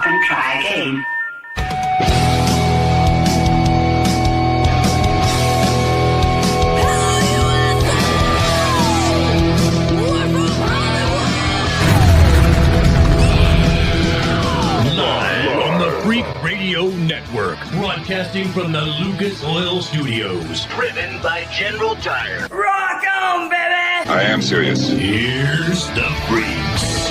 and try again. Freak Radio Network, broadcasting from the Lucas Oil Studios. Driven by General Tire. Rock on, baby! I am serious. Here's the Freaks.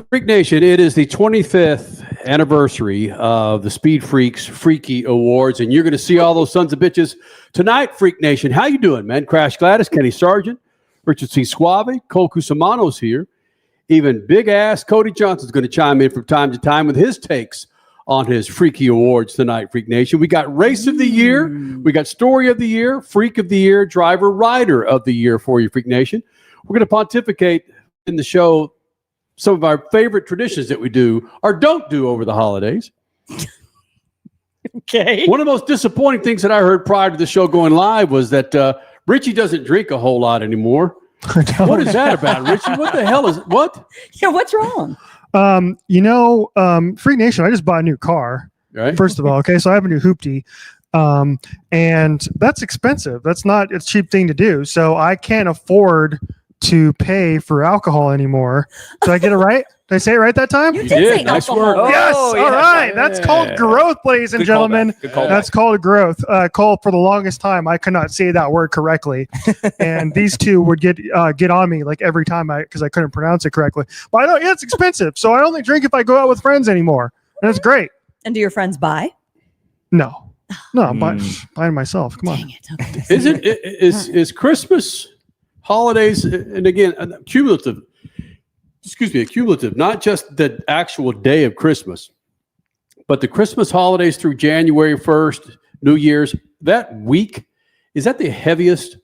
Freak Nation, it is the 25th anniversary of the SpeedFreaks Freaky Awards, and you're going to see all those sons of bitches tonight, Freak Nation. How you doing, man? Crash Gladys, Kenny Sargent, Richard C. Suave, Cole Cusimano's here. Even big-ass Cody Johnson's going to chime in from time to time with his takes on his Freaky Awards tonight, Freak Nation. We got Race of the Year, we got Story of the Year, Freak of the Year, Driver Rider of the Year for you, Freak Nation. We're going to pontificate in the show some of our favorite traditions that we do or don't do over the holidays. Okay. One of the most disappointing things that I heard prior to the show going live was that Richie doesn't drink a whole lot anymore. What is that about, Richie? What the hell is what? Yeah, what's wrong? Freak Nation, I just bought a new car. Right. First of all, okay, so I have a new Humpday. And that's expensive. That's not a cheap thing to do. So I can't afford to pay for alcohol anymore. Did I get it right? Did I say it right that time? You did say nice alcohol. work. Yes. Oh, All right. That's called growth, ladies and gentlemen. That's called growth. Cole, for the longest time, I could not say that word correctly, and these two would get on me like every time because I couldn't pronounce it correctly. But I know it's expensive, so I only drink if I go out with friends anymore, and it's great. And do your friends buy? No, I'm buying myself. Come on. Dang it. Okay. Is Christmas, holidays, and again, cumulative, not just the actual day of Christmas, but the Christmas holidays through January 1st, New Year's, that week, is that the heaviest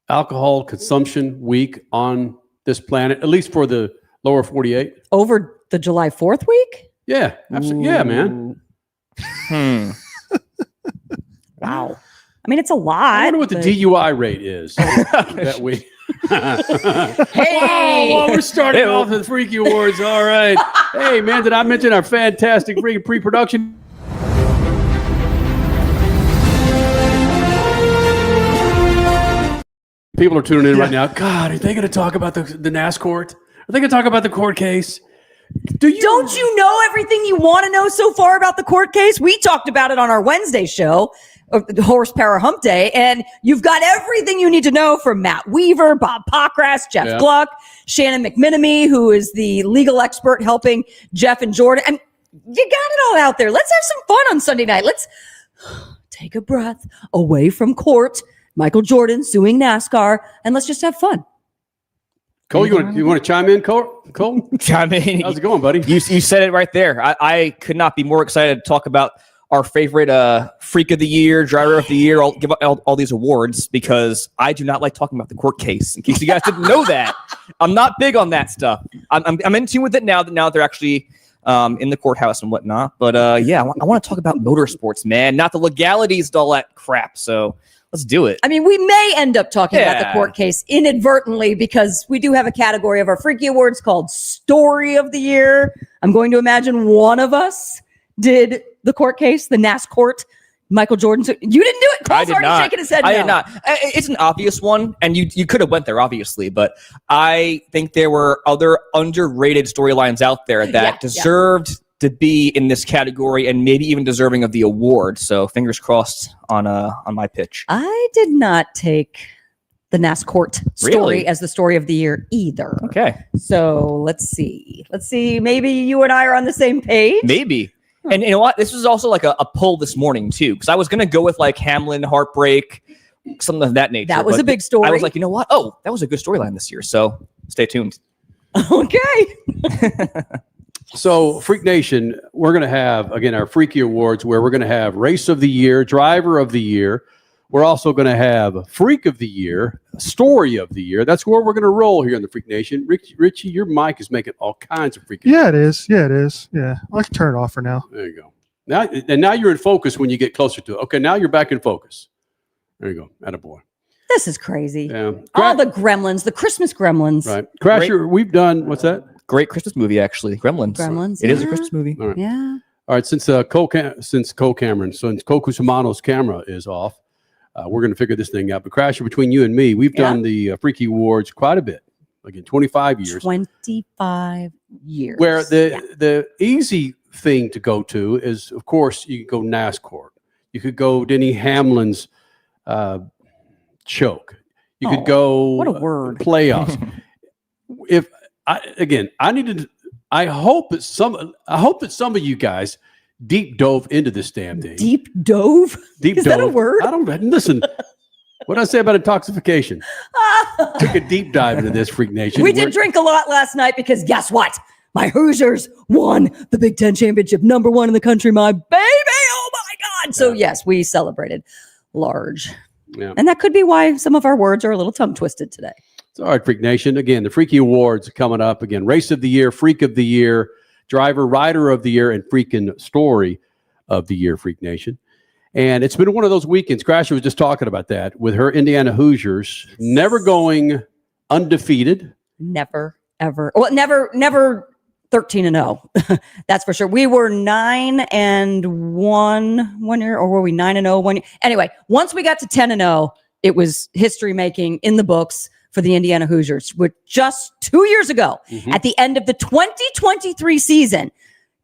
alcohol consumption week on this planet, at least for the lower 48? Over the July 4th week? Yeah, absolutely. Yeah, man. Wow. I mean, it's a lot. I wonder what the DUI rate is that week. Hey! Well, we're starting off with Freaky Awards. All right. Hey, man, did I mention our fantastic pre-production? People are tuning in right now. God, are they going to talk about the NASCOURT? Are they going to talk about the court case? Don't you know everything you want to know so far about the court case? We talked about it on our Wednesday show, the Horsepower Humpday, and you've got everything you need to know from Matt Weaver, Bob Pockras, Jeff Gluck, Shannon McMenemy, who is the legal expert helping Jeff and Jordan. And you got it all out there. Let's have some fun on Sunday night. Let's take a breath away from court, Michael Jordan suing NASCAR, and let's just have fun. Cole, you want to chime in, Cole? Chime in. How's it going, buddy? You said it right there. I could not be more excited to talk about our favorite Freak of the Year, Driver of the Year, give all these awards, because I do not like talking about the court case. In case you guys didn't know that, I'm not big on that stuff. I'm in tune with it now that they're actually in the courthouse and whatnot. But I want to talk about motorsports, man, not the legalities and all that crap. So let's do it. I mean, we may end up talking about the court case inadvertently because we do have a category of our Freaky Awards called Story of the Year. I'm going to imagine one of us did the court case, the NASCOURT. Michael Jordan. You didn't do it. Cole's already shaking his head. I did not. It's an obvious one, and you could have went there, obviously, but I think there were other underrated storylines out there that deserved to be in this category and maybe even deserving of the award. So fingers crossed on my pitch. I did not take the NASCOURT story as the story of the year either. Okay. So let's see. Maybe you and I are on the same page. Maybe. And you know what? This was also like a pull this morning too, because I was going to go with like Hamlin, Heartbreak, something of that nature. That was a big story. I was like, you know what? Oh, that was a good storyline this year. So stay tuned. Okay. So, Freak Nation, we're going to have, again, our Freaky Awards where we're going to have Race of the Year, Driver of the Year. We're also going to have Freak of the Year, Story of the Year. That's where we're going to roll here in the Freak Nation. Richie, your mic is making all kinds of freaking. Yeah, it is. Yeah, it is. Yeah, I can turn it off for now. There you go. Now you're in focus when you get closer to it. Okay, now you're back in focus. There you go. Attaboy. This is crazy. Yeah. All the gremlins, the Christmas gremlins. Right. Crasher, we've done, what's that? Great Christmas movie, actually. Gremlins. Gremlins, It is a yeah. Christmas movie. All right. Yeah. All right. Since Cole Kusumano's camera is off, we're going to figure this thing out. But Crasher, between you and me, we've done the Freaky Awards quite a bit. Again, 25 years. 25 years. Where the easy thing to go to is, of course, you could go NASCOURT. You could go Denny Hamlin's choke. You could go what a word. Playoffs. I hope that some of you guys deep dove into this damn thing. Deep dove? Is that a word? I don't listen. What did I say about intoxication? Took a deep dive into this, Freak Nation. We did drink a lot last night because guess what? My Hoosiers won the Big Ten championship, #1 in the country, my baby. Oh my God. So yes, we celebrated large. Yeah. And that could be why some of our words are a little tongue twisted today. It's all right, Freak Nation. Again, the Freaky Awards are coming up. Again, Race of the Year, Freak of the Year, Driver, Rider of the Year, and Freaking Story of the Year, Freak Nation. And it's been one of those weekends. Crasher was just talking about that with her Indiana Hoosiers never going undefeated. Never, ever. Well, never 13-0. That's for sure. We were 9-1 one year, or were we 9-0 one year? Anyway, once we got to 10-0, it was history making in the books for the Indiana Hoosiers. Which just 2 years ago, at the end of the 2023 season,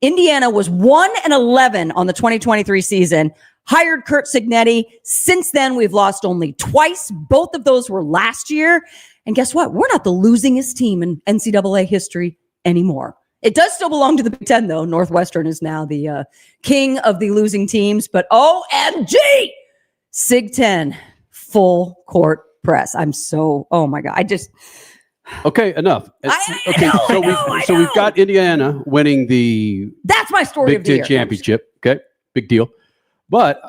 Indiana was 1-11 on the 2023 season. Hired Curt Cignetti. Since then, we've lost only twice. Both of those were last year. And guess what? We're not the losingest team in NCAA history anymore. It does still belong to the Big Ten, though. Northwestern is now the king of the losing teams. But OMG! Sig 10, full court press. Oh my God. Okay, enough. We've got Indiana winning the That's my story Big of the year. Ten championship. Okay, big deal. But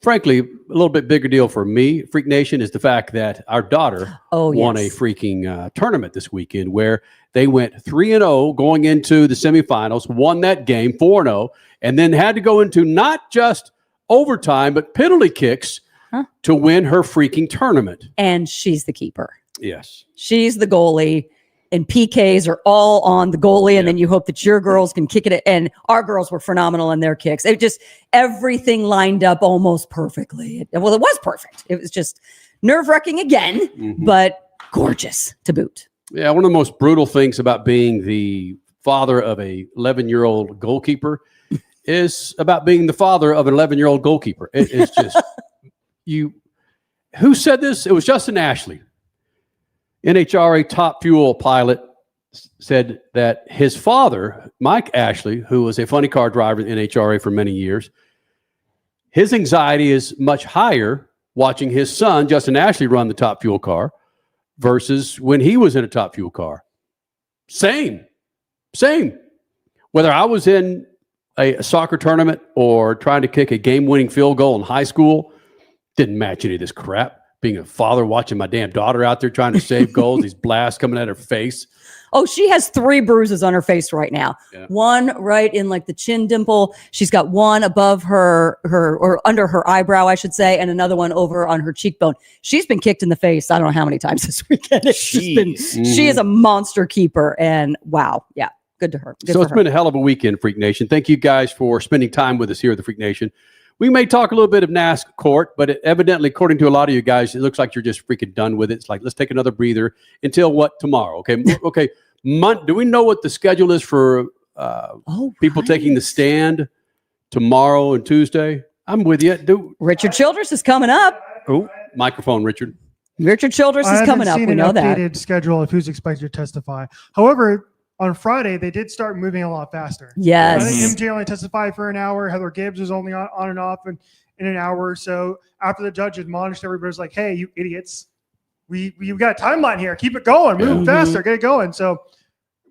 frankly, a little bit bigger deal for me, Freak Nation, is the fact that our daughter won a freaking tournament this weekend where they went 3-0 going into the semifinals, won that game 4-0, and then had to go into not just overtime, but penalty kicks to win her freaking tournament. And she's the keeper. Yes. She's the goalie, and PKs are all on the goalie, and then you hope that your girls can kick it. And our girls were phenomenal in their kicks. It just, everything lined up almost perfectly. It was perfect. It was just nerve-wracking again, but gorgeous to boot. Yeah, one of the most brutal things about being the father of a 11-year-old goalkeeper is about being the father of an 11-year-old goalkeeper. It's just, who said this? It was Justin Ashley. NHRA top fuel pilot said that his father, Mike Ashley, who was a funny car driver in NHRA for many years, his anxiety is much higher watching his son, Justin Ashley, run the top fuel car versus when he was in a top fuel car. Same. Whether I was in a soccer tournament or trying to kick a game-winning field goal in high school, didn't match any of this crap. Being a father, watching my damn daughter out there trying to save goals, these blasts coming at her face. Oh, she has 3 bruises on her face right now. Yeah. One right in like the chin dimple. She's got one above her or under her eyebrow, I should say, and another one over on her cheekbone. She's been kicked in the face. I don't know how many times this weekend. She is a monster keeper, and wow, yeah, good to her. So it's been a hell of a weekend, Freak Nation. Thank you guys for spending time with us here at the Freak Nation. We may talk a little bit of NASCOURT, but evidently, according to a lot of you guys, it looks like you're just freaking done with it. It's like, let's take another breather until what, tomorrow? Okay. Okay. Do we know what the schedule is for people taking the stand tomorrow and Tuesday? I'm with you. Richard Childress is coming up. Oh, microphone, Richard. Richard Childress is coming up. We know that. I haven't seen an updated schedule of who's expected to testify. However, on Friday, they did start moving a lot faster. Yes. I think MJ only testified for an hour. Heather Gibbs was only on and off in an hour or so. After the judge admonished everybody, was like, hey, you idiots, we've got a timeline here. Keep it going. Move faster. Get it going. So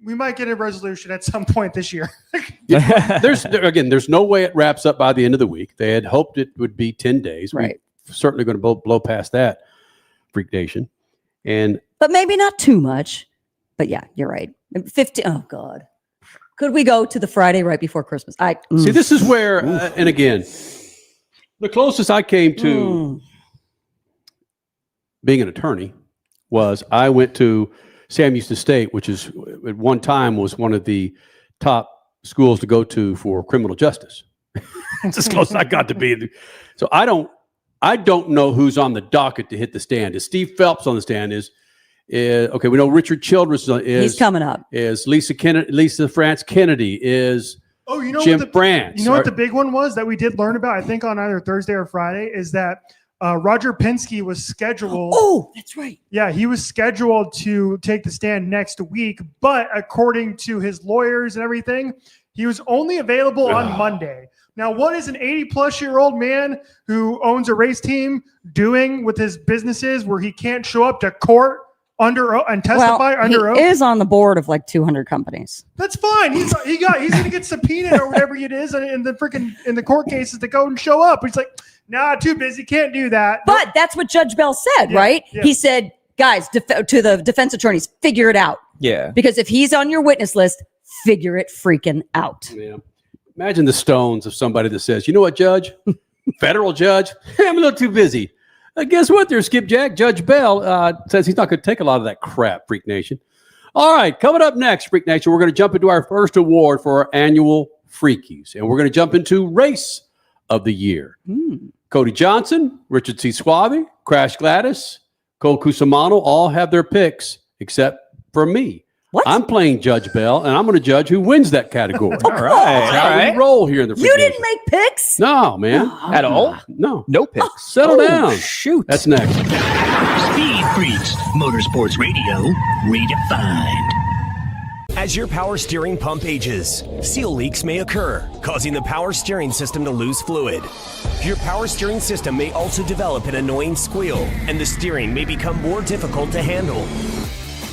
we might get a resolution at some point this year. There's no way it wraps up by the end of the week. They had hoped it would be 10 days. Right. We're certainly going to blow past that, Freak Nation. But maybe not too much. But yeah, you're right. 50. Oh God. Could we go to the Friday right before Christmas? See, this is where, and again, the closest I came to being an attorney was I went to Sam Houston State, which is at one time was one of the top schools to go to for criminal justice. It's as close as I got to be. So I don't know who's on the docket to hit the stand. Is Steve Phelps on the stand? Is okay? We know Richard Childress is. He's coming up. Is Lisa France Kennedy? Is Jim Brandt? You know what the big one was that we did learn about? I think on either Thursday or Friday is that Roger Penske was scheduled. Oh, that's right. Yeah, he was scheduled to take the stand next week, but according to his lawyers and everything, he was only available on Monday. Now, what is an 80-plus-year-old man who owns a race team doing with his businesses where he can't show up to court under oath and testify under oath? He is on the board of like 200 companies. That's fine. He's going to get subpoenaed or whatever it is in the court cases to go and show up. He's like, nah, too busy, can't do that. But that's what Judge Bell said, right? Yeah. He said, guys, to the defense attorneys, figure it out. Yeah. Because if he's on your witness list, figure it freaking out. Yeah. Imagine the stones of somebody that says, you know what, Judge? Federal judge? I'm a little too busy. Guess what there, Skipjack? Judge Bell says he's not going to take a lot of that crap, Freak Nation. All right, coming up next, Freak Nation, we're going to jump into our first award for our annual Freakies. And we're going to jump into Race of the Year. Cody Johnson, Richard C. Suave, Crash Gladys, Cole Cusimano all have their picks except for me. What? I'm playing Judge Bell, and I'm going to judge who wins that category. All right. That's how we roll here in the Freak You Nation. didn't make picks? No, man. At all? No. No picks. Settle down. Shoot. That's next. Speed Freaks, Motorsports Radio, redefined. As your power steering pump ages, seal leaks may occur, causing the power steering system to lose fluid. Your power steering system may also develop an annoying squeal, and the steering may become more difficult to handle.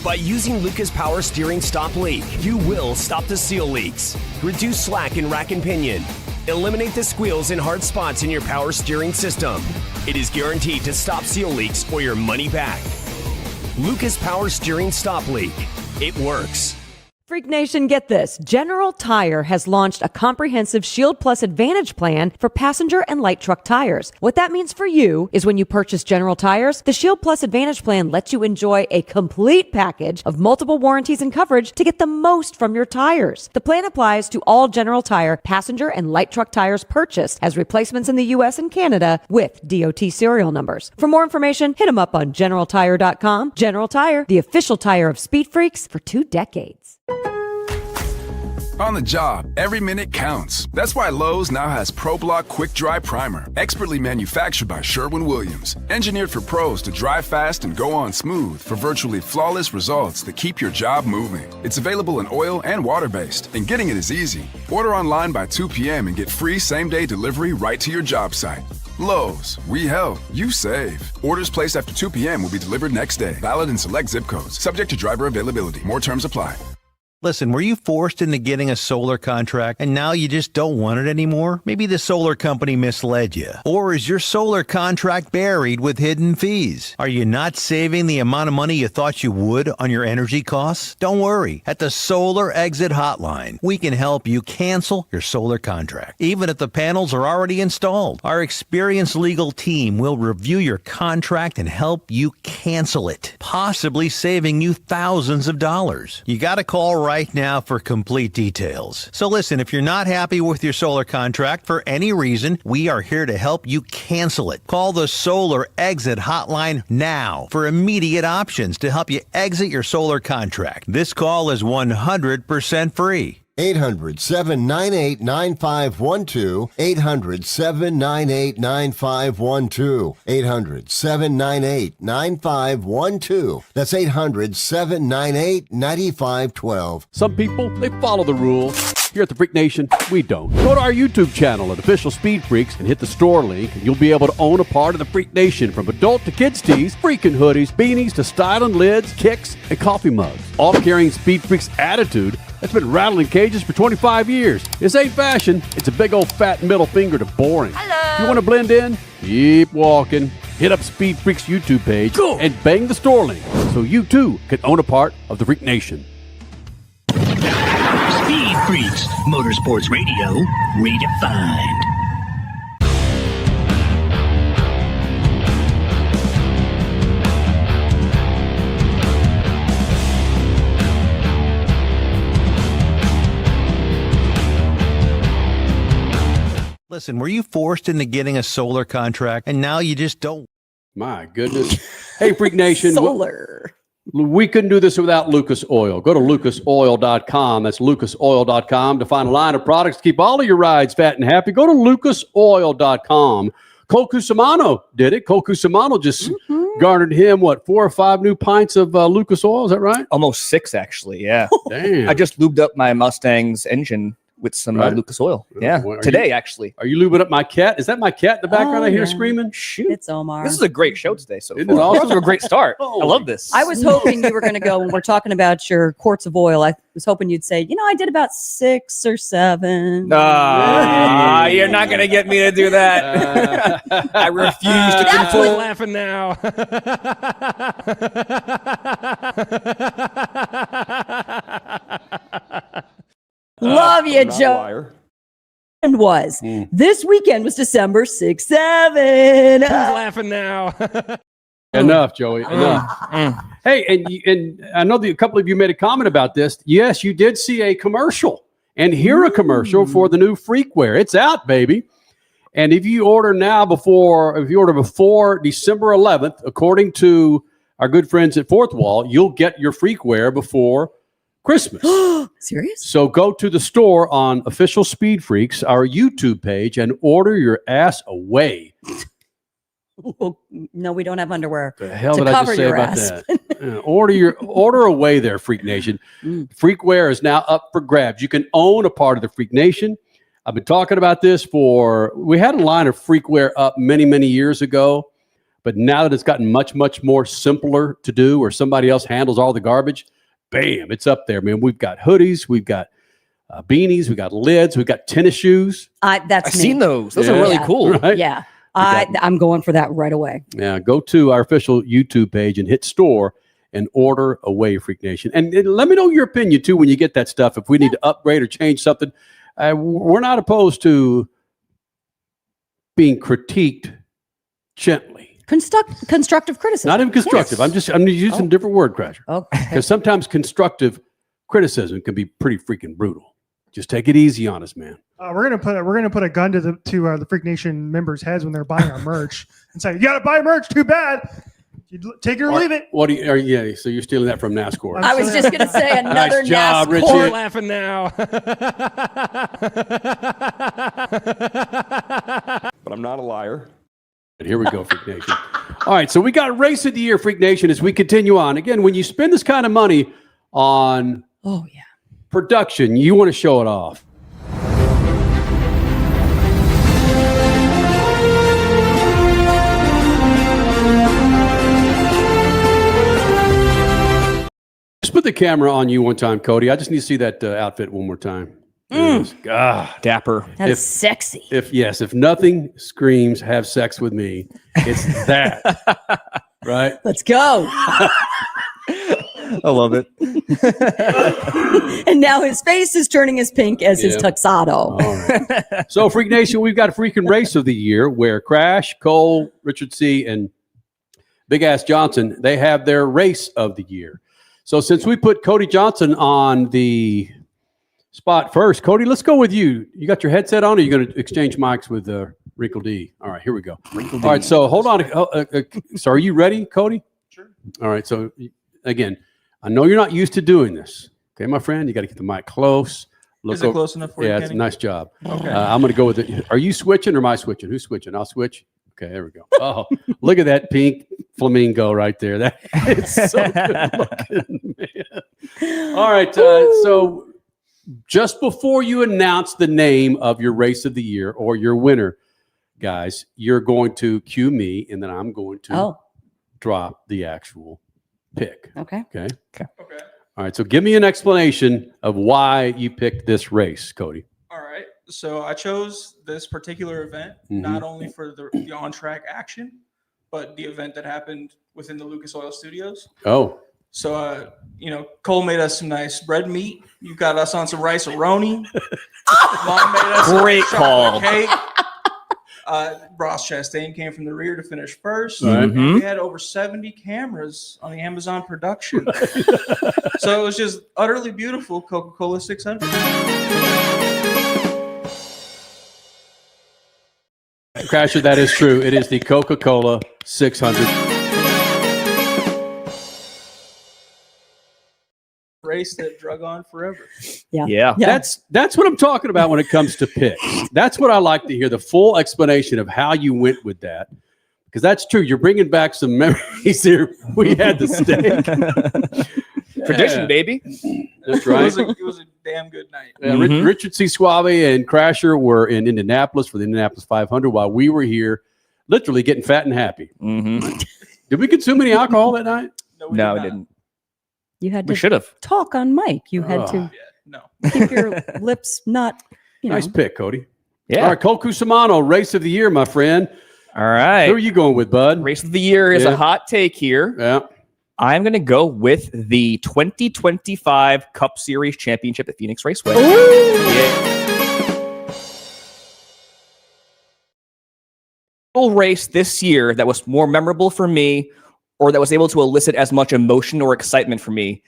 By using Lucas Power Steering Stop Leak, you will stop the seal leaks, reduce slack in rack and pinion, eliminate the squeals and hard spots in your power steering system. It is guaranteed to stop seal leaks or your money back. Lucas Power Steering Stop Leak. It works. Freak Nation, get this. General Tire has launched a comprehensive Shield Plus Advantage plan for passenger and light truck tires. What that means for you is when you purchase General Tires, the Shield Plus Advantage plan lets you enjoy a complete package of multiple warranties and coverage to get the most from your tires. The plan applies to all General Tire passenger and light truck tires purchased as replacements in the U.S. and Canada with DOT serial numbers. For more information, hit them up on GeneralTire.com. General Tire, the official tire of Speed Freaks for 2 decades. On the job, every minute counts. That's why Lowe's now has ProBlock Quick Dry Primer, expertly manufactured by Sherwin-Williams. Engineered for pros to dry fast and go on smooth for virtually flawless results that keep your job moving. It's available in oil and water-based, and getting it is easy. Order online by 2 p.m. and get free same-day delivery right to your job site. Lowe's, we help, you save. Orders placed after 2 p.m. will be delivered next day. Valid in select zip codes. Subject to driver availability. More terms apply. Listen, were you forced into getting a solar contract and now you just don't want it anymore? Maybe the solar company misled you. Or is your solar contract buried with hidden fees? Are you not saving the amount of money you thought you would on your energy costs? Don't worry. At the Solar Exit Hotline, we can help you cancel your solar contract, even if the panels are already installed. Our experienced legal team will review your contract and help you cancel it, possibly saving you thousands of dollars. You got to call right now for complete details. So listen, if you're not happy with your solar contract for any reason, we are here to help you cancel it. Call the Solar Exit Hotline now for immediate options to help you exit your solar contract. This call is 100% free. 800-798-9512. 800-798-9512. 800-798-9512. That's 800-798-9512. Some people, they follow the rules. Here at the Freak Nation, we don't. Go to our YouTube channel at Official Speed Freaks and hit the store link, and you'll be able to own a part of the Freak Nation, from adult to kids tees, freaking hoodies, beanies to styling lids, kicks, and coffee mugs. All carrying Speed Freaks attitude that's been rattling cages for 25 years. This ain't fashion. It's a big old fat middle finger to boring. Hello. You want to blend in? Keep walking. Hit up Speed Freaks YouTube page and bang the store link so you too can own a part of the Freak Nation. Speed Freaks, Motorsports Radio, redefined. 1 Listen, were you forced into getting a solar contract and now you just don't? My goodness. Hey, Freak Nation. Solar. We couldn't do this without Lucas Oil. Go to lucasoil.com. That's lucasoil.com to find a line of products to keep all of your rides fat and happy. Go to lucasoil.com. Cole Cusimano did it. Cole Cusimano just garnered him, 4 or 5 new pints of Lucas Oil. Is that right? Almost 6, actually. Yeah. Damn. I just lubed up my Mustang's engine with some Lucas Oil. Yeah. Well, today, actually. Are you lubing up my cat? Is that my cat in the background I hear screaming? Shoot. It's Omar. This is a great show today. So Isn't far. it awesome? We're off to a great start. I love this. I was hoping you were going to go when we're talking about your quarts of oil. I was hoping you'd say, I did about 6 or 7. You're not going to get me to do that. I refuse to conform. Laughing now. Love you, Joe. And this weekend was December 6, 7. Laughing now. Enough, Joey. Enough. Hey, and I know that a couple of you made a comment about this. Yes, you did see a commercial and hear a commercial for the new Freakware. It's out, baby. And if you order before December 11th, according to our good friends at Fourth Wall, you'll get your Freakware before Christmas. Serious? So go to the store on Official Speed Freaks, our YouTube page, and order your ass away. Oh, no, we don't have underwear. The hell to did I cover just say your about ass. that? Order away there, Freak Nation. Freakware is now up for grabs. You can own a part of the Freak Nation. I've been talking about this we had a line of Freakware up many, many years ago, but now that it's gotten much, much more simpler to do, or somebody else handles all the garbage, bam, it's up there, man. We've got hoodies, we've got beanies, we've got lids, we've got tennis shoes. I've seen those. Those are really cool. Right? Yeah. I'm going for that right away. Yeah, go to our official YouTube page and hit store and order away, Freak Nation. And let me know your opinion, too, when you get that stuff. If we need to upgrade or change something, we're not opposed to being critiqued gently. Constructive criticism. Not even constructive. Yes. I'm using a different word, Crasher. Okay. Because sometimes constructive criticism can be pretty freaking brutal. Just take it easy on us, man. We're gonna put a gun to the Freak Nation members' heads when they're buying our merch and say, "You gotta buy merch. Too bad. You take it or leave it." So you're stealing that from NASCOURT. I was just gonna say another Nice job, NASCOURT. Richie. Laughing now. But I'm not a liar. But here we go, Freak Nation. All right, so we got Race of the Year, Freak Nation, as we continue on. Again, when you spend this kind of money on production, you want to show it off. Just put the camera on you one time, Cody. I just need to see that outfit one more time. God, dapper. That is sexy. If nothing screams "have sex with me," it's that. Right? Let's go. I love it. And now his face is turning as pink as his tuxedo. All right. So, Freak Nation, we've got a freaking race of the year where Crash, Cole, Richard C., and Big Ass Johnson, they have their race of the year. So since we put Cody Johnson on the spot first, Cody, let's go with you. You got your headset on, or are you going to exchange mics with Wrinkle D? All right, here we go. All right, so hold on. So are you ready, Cody? Sure. All right, so again, I know you're not used to doing this. Okay, my friend, you got to get the mic close. Is it close enough for you, Yeah, Kenny? it's a nice job. Okay. I'm going to go with it. Are you switching or am I switching? Who's switching? I'll switch. Okay, there we go. Oh, look at that pink flamingo right there. That it's so good looking, man. All right, so just before you announce the name of your race of the year or your winner, guys, you're going to cue me, and then I'm going to drop the actual pick. Okay. Okay. All right, so give me an explanation of why you picked this race, Cody. All right. So I chose this particular event not only for the on-track action, but the event that happened within the Lucas Oil Studios. Oh. So, Cole made us some nice red meat. You got us on some rice-a-roni. Mom made us Great some call. chocolate cake. Ross Chastain came from the rear to finish first. Right. And we had over 70 cameras on the Amazon production. So it was just utterly beautiful. Coca-Cola 600. Crasher, that is true. It is the Coca-Cola 600. Race that drug on forever. Yeah. That's what I'm talking about when it comes to picks. That's what I like to hear, the full explanation of how you went with that. Because that's true. You're bringing back some memories here. We had the steak. Tradition, baby. That's right. It was a damn good night. Richard C. Suave and Crasher were in Indianapolis for the Indianapolis 500 while we were here literally getting fat and happy. Did we consume any alcohol that night? No, we didn't. You had We to should have. talk on mic. You had to keep your lips not, Nice pick, Cody. Yeah. All right, Cole Cusimano, race of the year, my friend. All right. Who are you going with, bud? Race of the year is a hot take here. Yeah. I'm going to go with the 2025 Cup Series Championship at Phoenix Raceway. Race this year that was more memorable for me, or that was able to elicit as much emotion or excitement for me.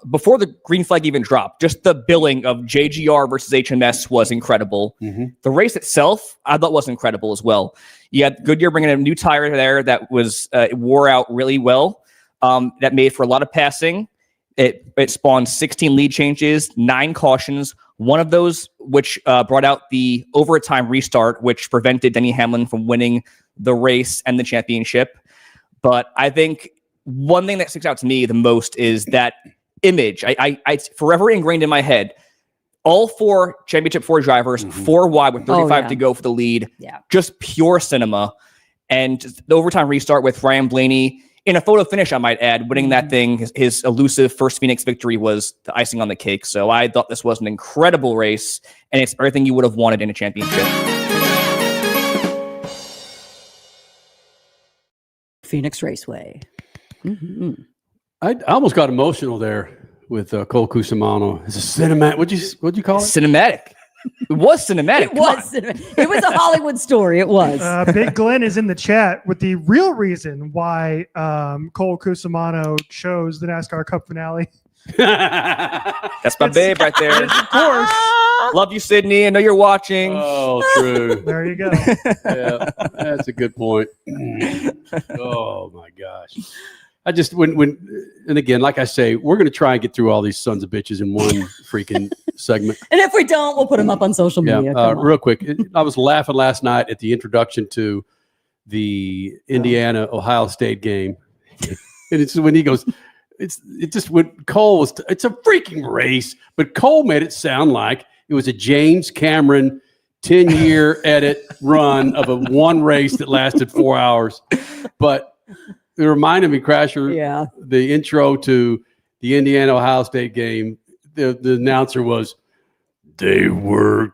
Before the green flag even dropped, just the billing of JGR versus HMS was incredible. The race itself, I thought, was incredible as well. You had Goodyear bringing a new tire there that was it wore out really well. That made for a lot of passing. It spawned 16 lead changes, 9 cautions. One of those which brought out the overtime restart, which prevented Denny Hamlin from winning the race and the championship. But I think one thing that sticks out to me the most is that image. It's forever ingrained in my head. All 4 championship 4 drivers, 4 wide with 35 to go for the lead. Yeah. Just pure cinema. And just the overtime restart with Ryan Blaney in a photo finish, I might add, winning that thing. His elusive first Phoenix victory was the icing on the cake. So I thought this was an incredible race, and it's everything you would have wanted in a championship. Phoenix Raceway. I almost got emotional there with Cole Cusimano. It's a cinematic. What'd you call it? Cinematic. It was cinematic. It was a Hollywood story. It was. Big Glenn is in the chat with the real reason why Cole Cusimano chose the NASCAR Cup finale. That's my babe right there. Of course. Love you, Sydney. I know you're watching. Oh, true. There you go. Yeah, that's a good point. Oh my gosh. I just and again, like I say, we're going to try and get through all these sons of bitches in one freaking segment. And if we don't, we'll put them up on social media. Real quick, I was laughing last night at the introduction to the Indiana-Ohio State game, and it's when he goes, it's just when Cole was. It's a freaking race, but Cole made it sound like it was a James Cameron 10-year edit run of a one race that lasted 4 hours, but. It reminded me, Crasher, the intro to the Indiana-Ohio State game, the announcer was, they were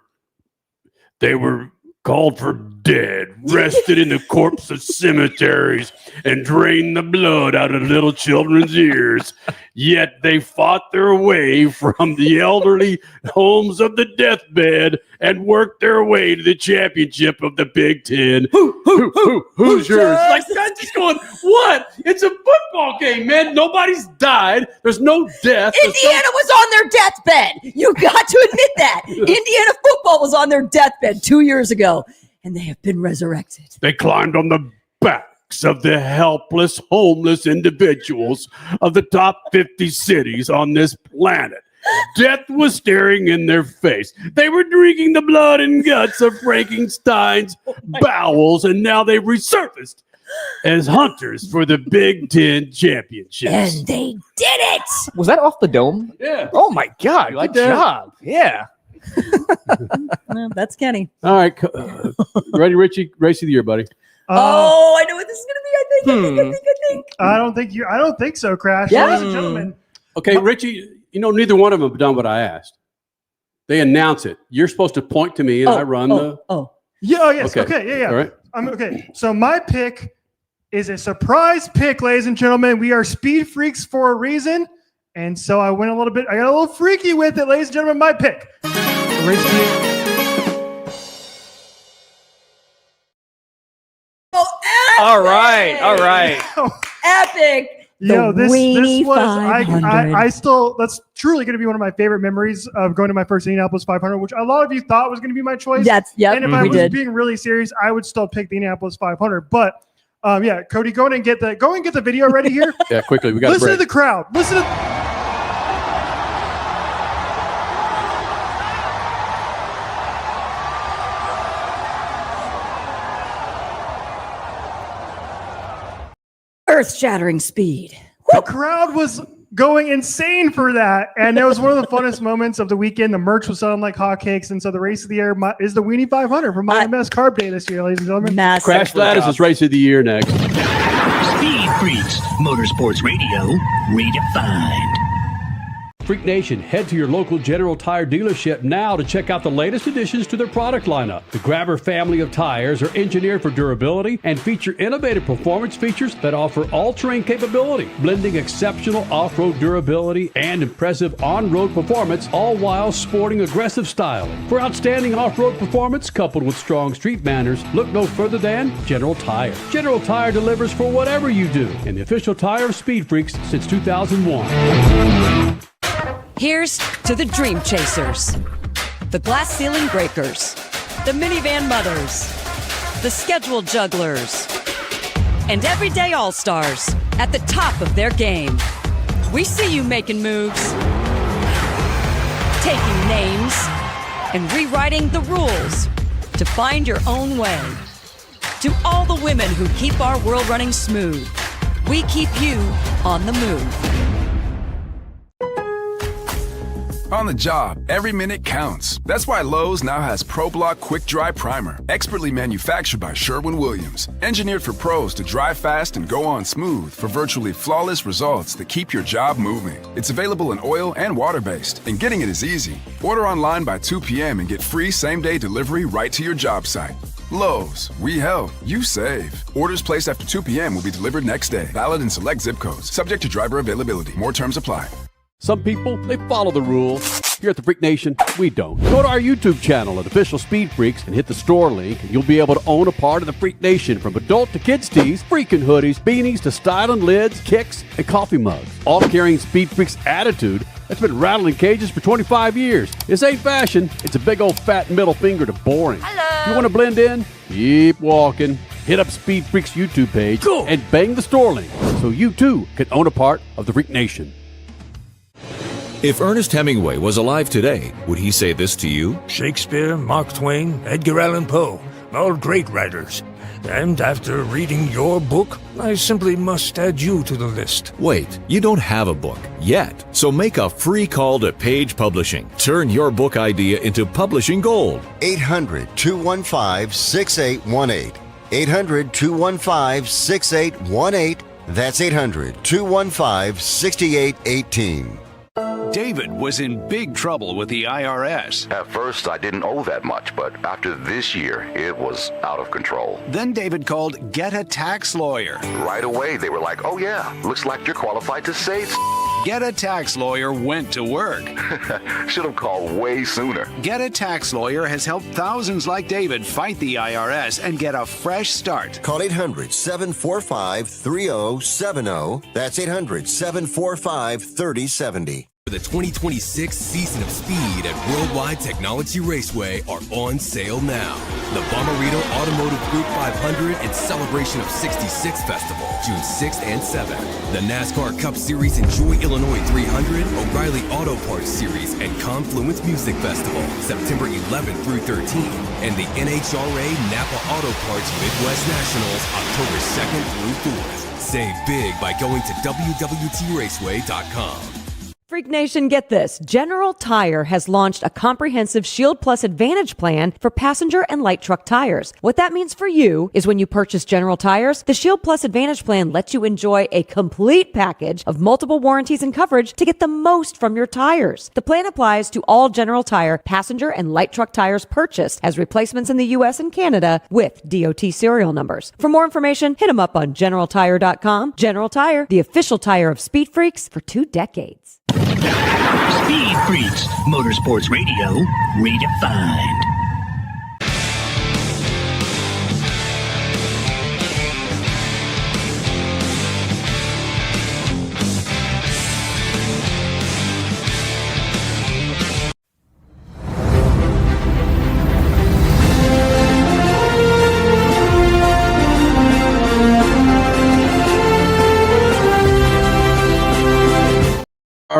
called for dead, rested in the corpse of cemeteries, and drained the blood out of little children's ears. Yet they fought their way from the elderly homes of the deathbed and worked their way to the championship of the Big Ten. Who's yours? Like, I'm just going, what? It's a football game, man. Nobody's died. There's no death. Indiana was on their deathbed. You got to admit that. Indiana football was on their deathbed 2 years ago, and they have been resurrected. They climbed on the backs of the helpless, homeless individuals of the top 50 cities on this planet. Death was staring in their face. They were drinking the blood and guts of Frankenstein's bowels, and now they've resurfaced as hunters for the Big Ten championships. And they did it. Was that off the dome? Yeah. Oh my God! You like Good that? job. Yeah. No, that's Kenny. All right, ready, Richie? Race of the year, buddy. I know what this is going to be. I think. I don't think so, Crash. Yeah? Ladies and gentlemen. Okay, Richie. Neither one of them have done what I asked. They announce it. You're supposed to point to me, and I run the. Yeah. Yes. Okay. Okay. Yeah. All right. Okay. So my pick is a surprise pick, ladies and gentlemen. We are speed freaks for a reason, and so I went a little bit. I got a little freaky with it, ladies and gentlemen. My pick. All right. Epic. This Weenie was 500. I still, that's truly going to be one of my favorite memories of going to my first Indianapolis 500, which a lot of you thought was going to be my choice. And if I was being really serious, I would still pick the Indianapolis 500. But Cody, go and get the video ready here. Yeah, quickly. We got listen to the crowd. Listen to. Earth-shattering speed. The crowd was going insane for that, and it was one of the funnest moments of the weekend. The merch was selling like hotcakes, and so the race of the year is the Weenie 500 from my NASCART Day this year, ladies and gentlemen. Crash Gladys is race of the year next. Speed Freaks, Motorsports Radio, redefined. Freak Nation, head to your local General Tire dealership now to check out the latest additions to their product lineup. The Grabber family of tires are engineered for durability and feature innovative performance features that offer all-terrain capability, blending exceptional off-road durability and impressive on-road performance, all while sporting aggressive styling. For outstanding off-road performance coupled with strong street manners, look no further than General Tire. General Tire delivers for whatever you do, and the official tire of Speed Freaks since 2001. Here's to the Dream Chasers, the Glass Ceiling Breakers, the Minivan Mothers, the Scheduled Jugglers, and everyday All-Stars at the top of their game. We see you making moves, taking names, and rewriting the rules to find your own way. To all the women who keep our world running smooth, we keep you on the move. On the job, every minute counts. That's why Lowe's now has ProBlock Quick Dry Primer, expertly manufactured by Sherwin-Williams. Engineered for pros to dry fast and go on smooth for virtually flawless results that keep your job moving. It's available in oil and water-based, and getting it is easy. Order online by 2 p.m. and get free same-day delivery right to your job site. Lowe's, we help, you save. Orders placed after 2 p.m. will be delivered next day. Valid in select zip codes. Subject to driver availability. More terms apply. Some people, they follow the rules. Here at the Freak Nation, we don't. Go to our YouTube channel at Official Speed Freaks and hit the store link, and you'll be able to own a part of the Freak Nation, from adult to kids tees, freaking hoodies, beanies to styling lids, kicks, and coffee mugs. All carrying Speed Freaks attitude that's been rattling cages for 25 years. This ain't fashion. It's a big old fat middle finger to boring. Hello. You want to blend in? Keep walking. Hit up Speed Freaks YouTube page and bang the store link so you too can own a part of the Freak Nation. If Ernest Hemingway was alive today, would he say this to you? Shakespeare, Mark Twain, Edgar Allan Poe, all great writers. And after reading your book, I simply must add you to the list. Wait, you don't have a book yet. So make a free call to Page Publishing. Turn your book idea into publishing gold. 800-215-6818. 800-215-6818. That's 800-215-6818. David was in big trouble with the IRS. At first, I didn't owe that much, but after this year, it was out of control. Then David called Get a Tax Lawyer. Right away, they were like, oh yeah, looks like you're qualified to save. Get a Tax Lawyer went to work. Should have called way sooner. Get a Tax Lawyer has helped thousands like David fight the IRS and get a fresh start. Call 800-745-3070. That's 800-745-3070. The 2026 season of Speed at Worldwide Technology Raceway are on sale now. The Bommarito Automotive Group 500 and Celebration of 66 Festival, June 6th and 7th. The NASCAR Cup Series Enjoy Illinois 300, O'Reilly Auto Parts Series, and Confluence Music Festival, September 11th through 13th. And the NHRA Napa Auto Parts Midwest Nationals, October 2nd through 4th. Save big by going to WWTRaceway.com. Freak Nation, get this. General Tire has launched a comprehensive Shield Plus Advantage plan for passenger and light truck tires. What that means for you is when you purchase General Tires, the Shield Plus Advantage plan lets you enjoy a complete package of multiple warranties and coverage to get the most from your tires. The plan applies to all General Tire passenger and light truck tires purchased as replacements in the U.S. and Canada with DOT serial numbers. For more information, hit them up on GeneralTire.com. General Tire, the official tire of Speed Freaks for 2 decades. Speed Freaks, Motorsports Radio, redefined.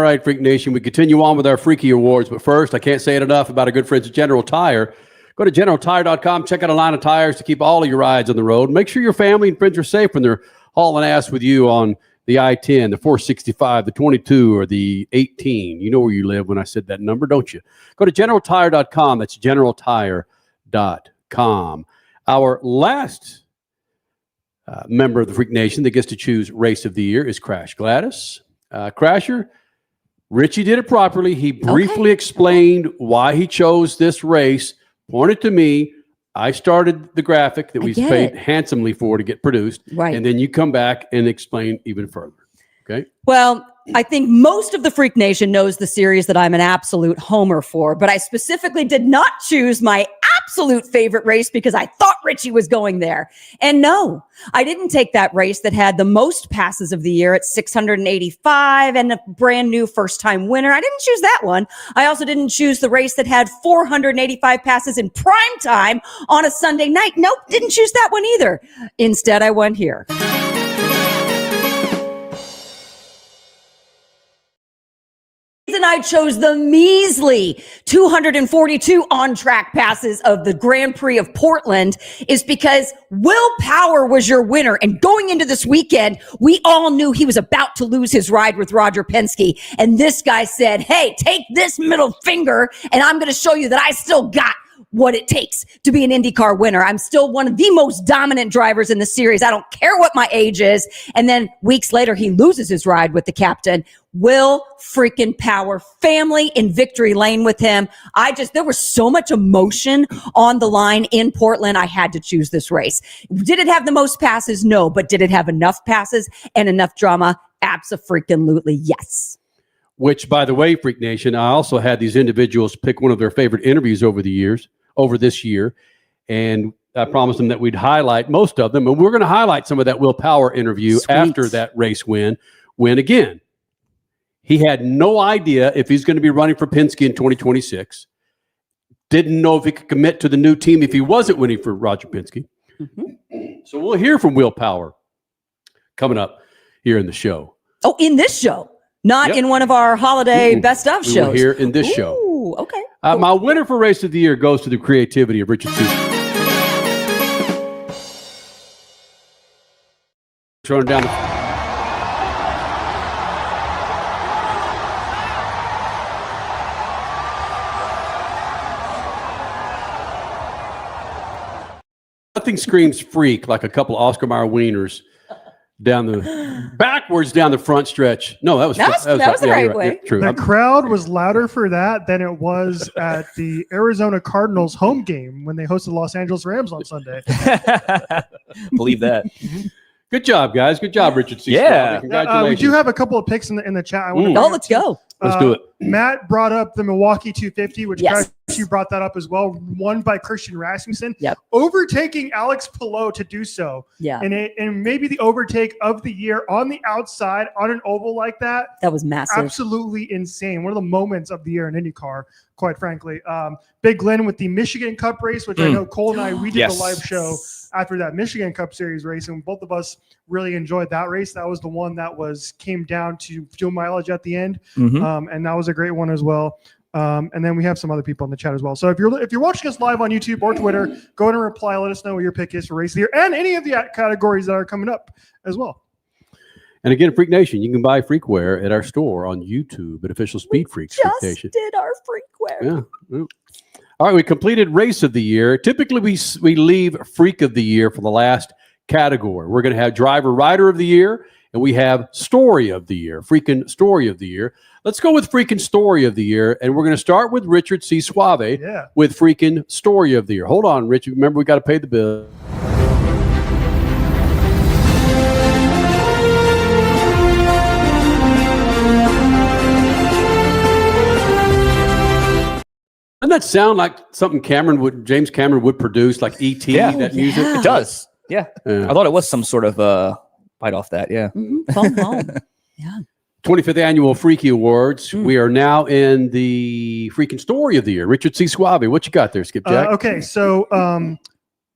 right, Freak Nation. We continue on with our Freaky Awards, but first, I can't say it enough about our good friends at General Tire. Go to GeneralTire.com, check out a line of tires to keep all of your rides on the road. Make sure your family and friends are safe when they're hauling ass with you on the I-10, the 465, the 22, or the 18. You know where you live when I said that number, don't you? Go to GeneralTire.com. That's GeneralTire.com. Our last member of the Freak Nation that gets to choose Race of the Year is Crash Gladys. Crasher, Richie did it properly. He briefly explained why he chose this race, pointed to me. I started the graphic that we paid handsomely for to get produced. Right. And then you come back and explain even further. Okay. Well, I think most of the Freak Nation knows the series that I'm an absolute homer for, but I specifically did not choose my absolute favorite race because I thought Richie was going there. And no, I didn't take that race that had the most passes of the year at 685 and a brand new first time winner. I didn't choose that one. I also didn't choose the race that had 485 passes in prime time on a Sunday night. Nope, didn't choose that one either. Instead, I went here. And I chose the measly 242 on-track passes of the Grand Prix of Portland is because Will Power was your winner. And going into this weekend, we all knew he was about to lose his ride with Roger Penske. And this guy said, hey, take this middle finger and I'm going to show you that I still got what it takes to be an IndyCar winner. I'm still one of the most dominant drivers in the series. I don't care what my age is. And then weeks later, he loses his ride with the captain. Will freaking Power, family in victory lane with him. There was so much emotion on the line in Portland. I had to choose this race. Did it have the most passes? No. But did it have enough passes and enough drama? Abso-freaking-lutely yes. Which, by the way, Freak Nation, I also had these individuals pick one of their favorite interviews over this year. And I promised them that we'd highlight most of them. And we're going to highlight some of that Will Power interview after that race win again. He had no idea if he's going to be running for Penske in 2026. Didn't know if he could commit to the new team if he wasn't winning for Roger Penske. Mm-hmm. So we'll hear from Will Power coming up here in the show. Oh, in this show? Not in one of our holiday best of shows. We'll hear in this show. Okay. Cool. My winner for Race of the Year goes to the creativity of Richard C. Throwing down the... Nothing screams freak like a couple of Oscar Mayer wieners backwards down the front stretch. No, that was the right way. Yeah, true. The crowd was louder for that than it was at the Arizona Cardinals home game when they hosted the Los Angeles Rams on Sunday. Believe that. Good job, guys. Good job, Richard C. Yeah. Congratulations. We do have a couple of picks in the chat. Let's go. Let's do it. Matt brought up the Milwaukee 250, which you brought that up as well. Won by Christian Rasmussen. Yep. Overtaking Alex Palou to do so. Yeah. And maybe the overtake of the year on the outside on an oval like that. That was massive. Absolutely insane. One of the moments of the year in IndyCar, quite frankly. Big Glen with the Michigan Cup race, which I know Cole and I, we did the live show after that Michigan Cup Series race, and both of us really enjoyed that race. That was the one that came down to fuel mileage at the end, and that was a great one as well. And then we have some other people in the chat as well. So if you're watching us live on YouTube or Twitter, go ahead and reply. Let us know what your pick is for Race of the Year and any of the categories that are coming up as well. And again, Freak Nation, you can buy freakware at our store on YouTube at Official SpeedFreaks. Just did our freakware. Yeah. All right, we completed Race of the Year. Typically, we leave Freak of the Year for the last category. We're going to have Driver Rider of the Year, and we have Story of the Year, Freaking Story of the Year. Let's go with Freaking Story of the Year, and we're going to start with Richard C. Suave with Freaking Story of the Year. Hold on, Rich. Remember, we got to pay the bill. Doesn't that sound like something James Cameron would produce, like E.T., that music? It does. Yeah. I thought it was some sort of bite off that. Yeah. Phone home. Yeah. 25th Annual Freaky Awards. We are now in the Freaking Story of the Year. Richard C. Suave, what you got there, Skipjack? Okay, so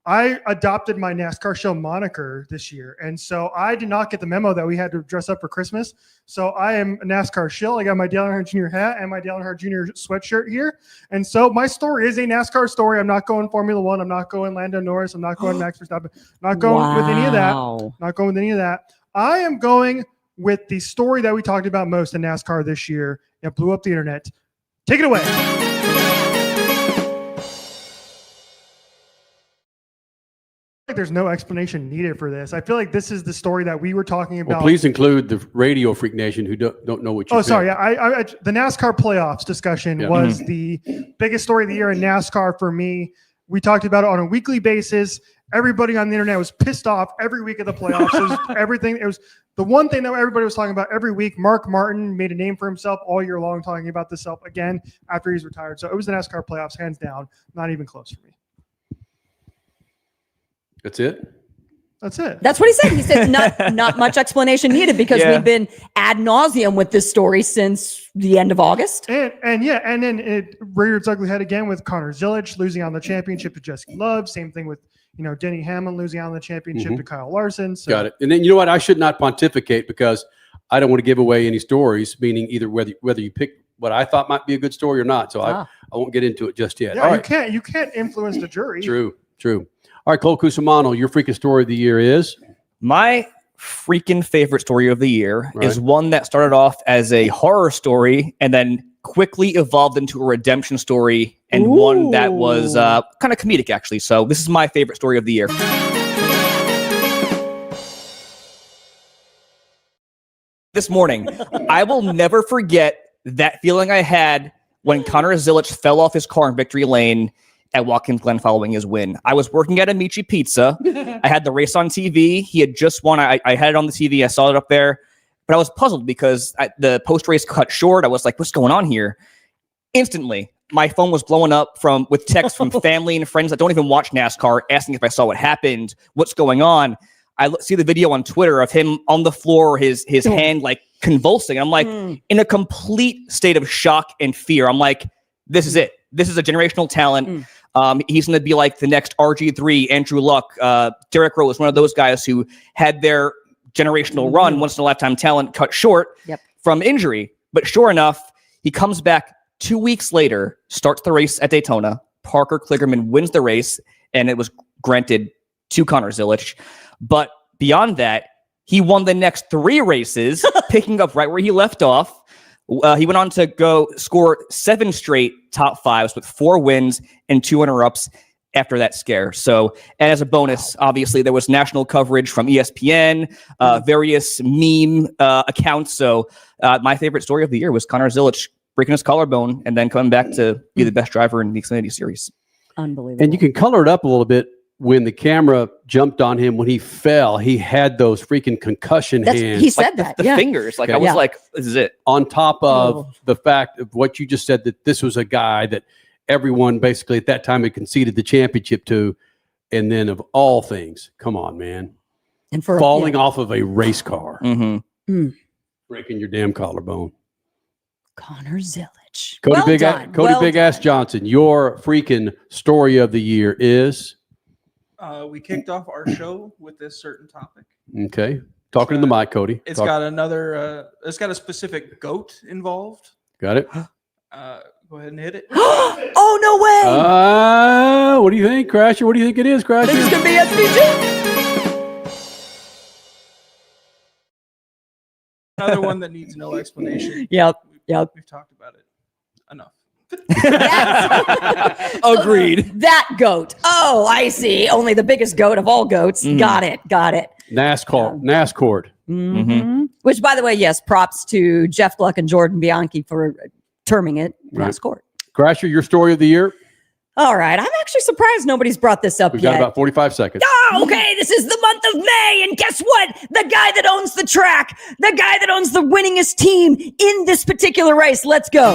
I adopted my NASCAR show moniker this year. And so I did not get the memo that we had to dress up for Christmas. So I am a NASCAR shill. I got my Dale Earnhardt Jr. hat and my Dale Earnhardt Jr. sweatshirt here. And so my story is a NASCAR story. I'm not going Formula One. I'm not going Lando Norris. I'm not going Max Verstappen. Not going with any of that. Not going with any of that. I am going with the story that we talked about most in NASCAR this year. It blew up the internet. Take it away. There's no explanation needed for this. I feel like this is the story that we were talking about. Well, please include the radio Freak Nation who don't know what you. Oh, sorry. Yeah, the NASCAR playoffs discussion was the biggest story of the year in NASCAR for me. We talked about it on a weekly basis. Everybody on the internet was pissed off every week of the playoffs. It was everything. It was the one thing that everybody was talking about every week. Mark Martin made a name for himself all year long talking about this stuff again after he's retired. So it was the NASCAR playoffs, hands down. Not even close for me. That's it? That's it. That's what he said. He said not much explanation needed because we've been ad nauseum with this story since the end of August. And then it reared its ugly head again with Connor Zilic losing on the championship to Jesse Love. Same thing with Denny Hamlin losing on the championship to Kyle Larson. So. Got it. And then you know what? I should not pontificate because I don't want to give away any stories, meaning either whether you pick what I thought might be a good story or not. So I won't get into it just yet. Yeah, you can't influence the jury. True. All right, Cole Cusimano, your freaking story of the year is? My freaking favorite story of the year is one that started off as a horror story and then quickly evolved into a redemption story and one that was kind of comedic, actually. So this is my favorite story of the year. This morning, I will never forget that feeling I had when Connor Zilic fell off his car in victory lane at Watkins Glen following his win. I was working at Amici Pizza. I had the race on TV. He had just won. I had it on the TV. I saw it up there. But I was puzzled because the post-race cut short. I was like, what's going on here? Instantly, my phone was blowing up with texts from family and friends that don't even watch NASCAR asking if I saw what happened, what's going on. I see the video on Twitter of him on the floor, his hand like convulsing. I'm like in a complete state of shock and fear. I'm like, this is it. This is a generational talent. He's going to be like the next RG3, Andrew Luck. Derek Rowe was one of those guys who had their generational run, once in a lifetime talent, cut short from injury. But sure enough, he comes back 2 weeks later, starts the race at Daytona. Parker Kligerman wins the race, and it was granted to Connor Zilic. But beyond that, he won the next 3 races, picking up right where he left off. He went on to go score 7 straight top 5s with 4 wins and 2 runner-ups after that scare. So, and as a bonus, obviously there was national coverage from ESPN, various meme accounts. So my favorite story of the year was Connor Zilic breaking his collarbone and then coming back to be the best driver in the Xfinity Series. Unbelievable. And you can color it up a little bit. When the camera jumped on him, when he fell, he had those freaking concussion hands. He said that. The fingers. Like, I was like, this is it. On top of the fact of what you just said, that this was a guy that everyone basically at that time had conceded the championship to. And then of all things, come on, man. And for falling off of a race car. Breaking your damn collarbone. Connor Zilic. Cody Big Ass Johnson, your freaking story of the year is? We kicked off our show with this certain topic. Okay. Talking to the mic, Cody. It's got a specific goat involved. Got it. Go ahead and hit it. Oh, no way. What do you think, Crasher? What do you think it is, Crasher? This is going to be SPG. Another one that needs no explanation. Yep. We've talked about it enough. Agreed. That goat. Oh, I see. Only the biggest goat of all goats. Got it. NASCOURT. Which, by the way, yes, props to Jeff Gluck and Jordan Bianchi for terming it NASCOURT. Crasher, your story of the year? All right. I'm actually surprised nobody's brought this up We've yet. got about 45 seconds. Oh, okay. This is the month of May. And guess what? The guy that owns the track, the guy that owns the winningest team in this particular race. Let's go.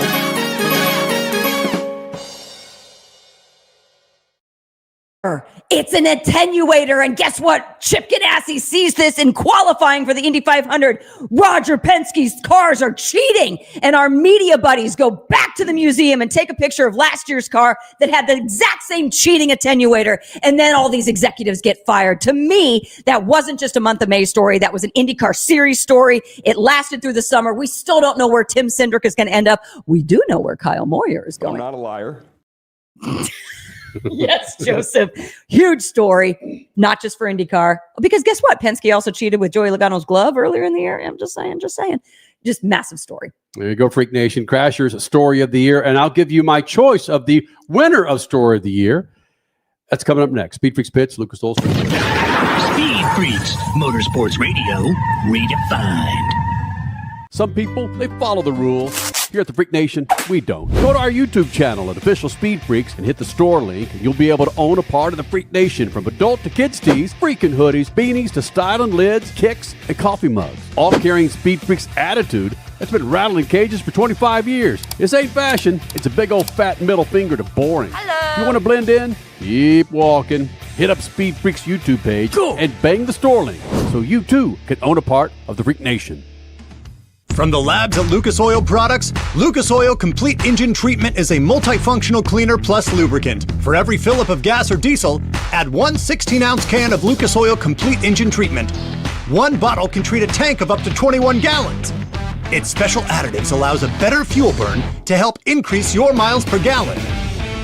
It's an attenuator. And guess what? Chip Ganassi sees this in qualifying for the Indy 500. Roger Penske's cars are cheating. And our media buddies go back to the museum and take a picture of last year's car that had the exact same cheating attenuator. And then all these executives get fired. To me, that wasn't just a month of May story. That was an IndyCar series story. It lasted through the summer. We still don't know where Tim Cindric is going to end up. We do know where Kyle Moyer is going. I'm not a liar. Yes, Joseph. Huge story, not just for IndyCar. Because guess what? Penske also cheated with Joey Logano's glove earlier in the year. I'm just saying. Just massive story. There you go, Freak Nation. Crashers Story of the Year. And I'll give you my choice of the winner of Story of the Year. That's coming up next. Speed Freaks Pits, Lucas Oil. Speed Freaks, Motorsports Radio, redefined. Some people, they follow the rules. Here at the Freak Nation, we don't. Go to our YouTube channel at Official Speed Freaks and hit the store link, and you'll be able to own a part of the Freak Nation, from adult to kids tees, freaking hoodies, beanies to styling lids, kicks, and coffee mugs. All carrying Speed Freaks attitude that's been rattling cages for 25 years. This ain't fashion. It's a big old fat middle finger to boring. Hello. You want to blend in? Keep walking. Hit up Speed Freaks YouTube page and bang the store link so you too can own a part of the Freak Nation. From the labs at Lucas Oil Products, Lucas Oil Complete Engine Treatment is a multifunctional cleaner plus lubricant. For every fill-up of gas or diesel, add one 16-ounce can of Lucas Oil Complete Engine Treatment. One bottle can treat a tank of up to 21 gallons. Its special additives allows a better fuel burn to help increase your miles per gallon.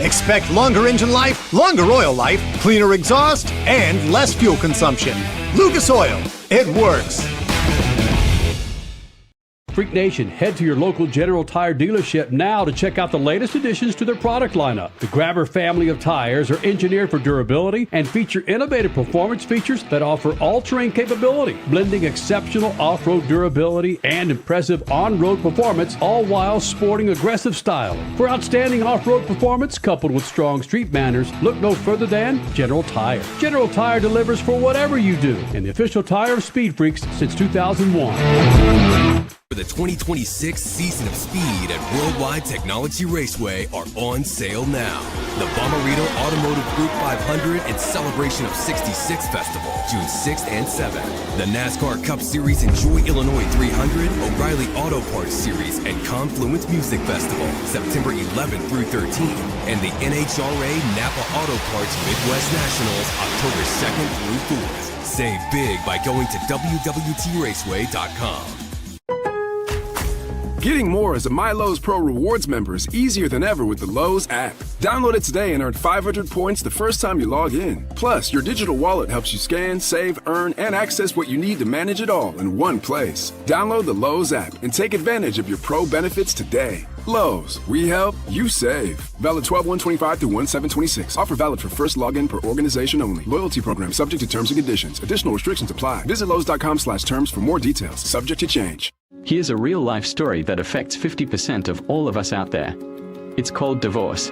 Expect longer engine life, longer oil life, cleaner exhaust, and less fuel consumption. Lucas Oil, it works. Freak Nation, head to your local General Tire dealership now to check out the latest additions to their product lineup. The Grabber family of tires are engineered for durability and feature innovative performance features that offer all-terrain capability, blending exceptional off-road durability and impressive on-road performance, all while sporting aggressive style. For outstanding off-road performance coupled with strong street manners, look no further than General Tire. General Tire delivers for whatever you do, and the official tire of Speed Freaks since 2001. For the 2026 season of Speed at Worldwide Technology Raceway are on sale now. The Bommarito Automotive Group 500 and Celebration of 66 Festival, June 6th and 7th. The NASCAR Cup Series Enjoy Illinois 300, O'Reilly Auto Parts Series, and Confluence Music Festival, September 11th through 13th. And the NHRA Napa Auto Parts Midwest Nationals, October 2nd through 4th. Save big by going to WWTRaceway.com. Getting more as a MyLowe's Pro Rewards member is easier than ever with the Lowe's app. Download it today and earn 500 points the first time you log in. Plus, your digital wallet helps you scan, save, earn, and access what you need to manage it all in one place. Download the Lowe's app and take advantage of your Pro benefits today. Lowe's, we help, you save. Valid 12/1/25 through 1/7/26. Offer valid for first login per organization only. Loyalty program subject to terms and conditions. Additional restrictions apply. Visit Lowe's.com/terms for more details. Subject to change. Here's a real-life story that affects 50% of all of us out there. It's called divorce.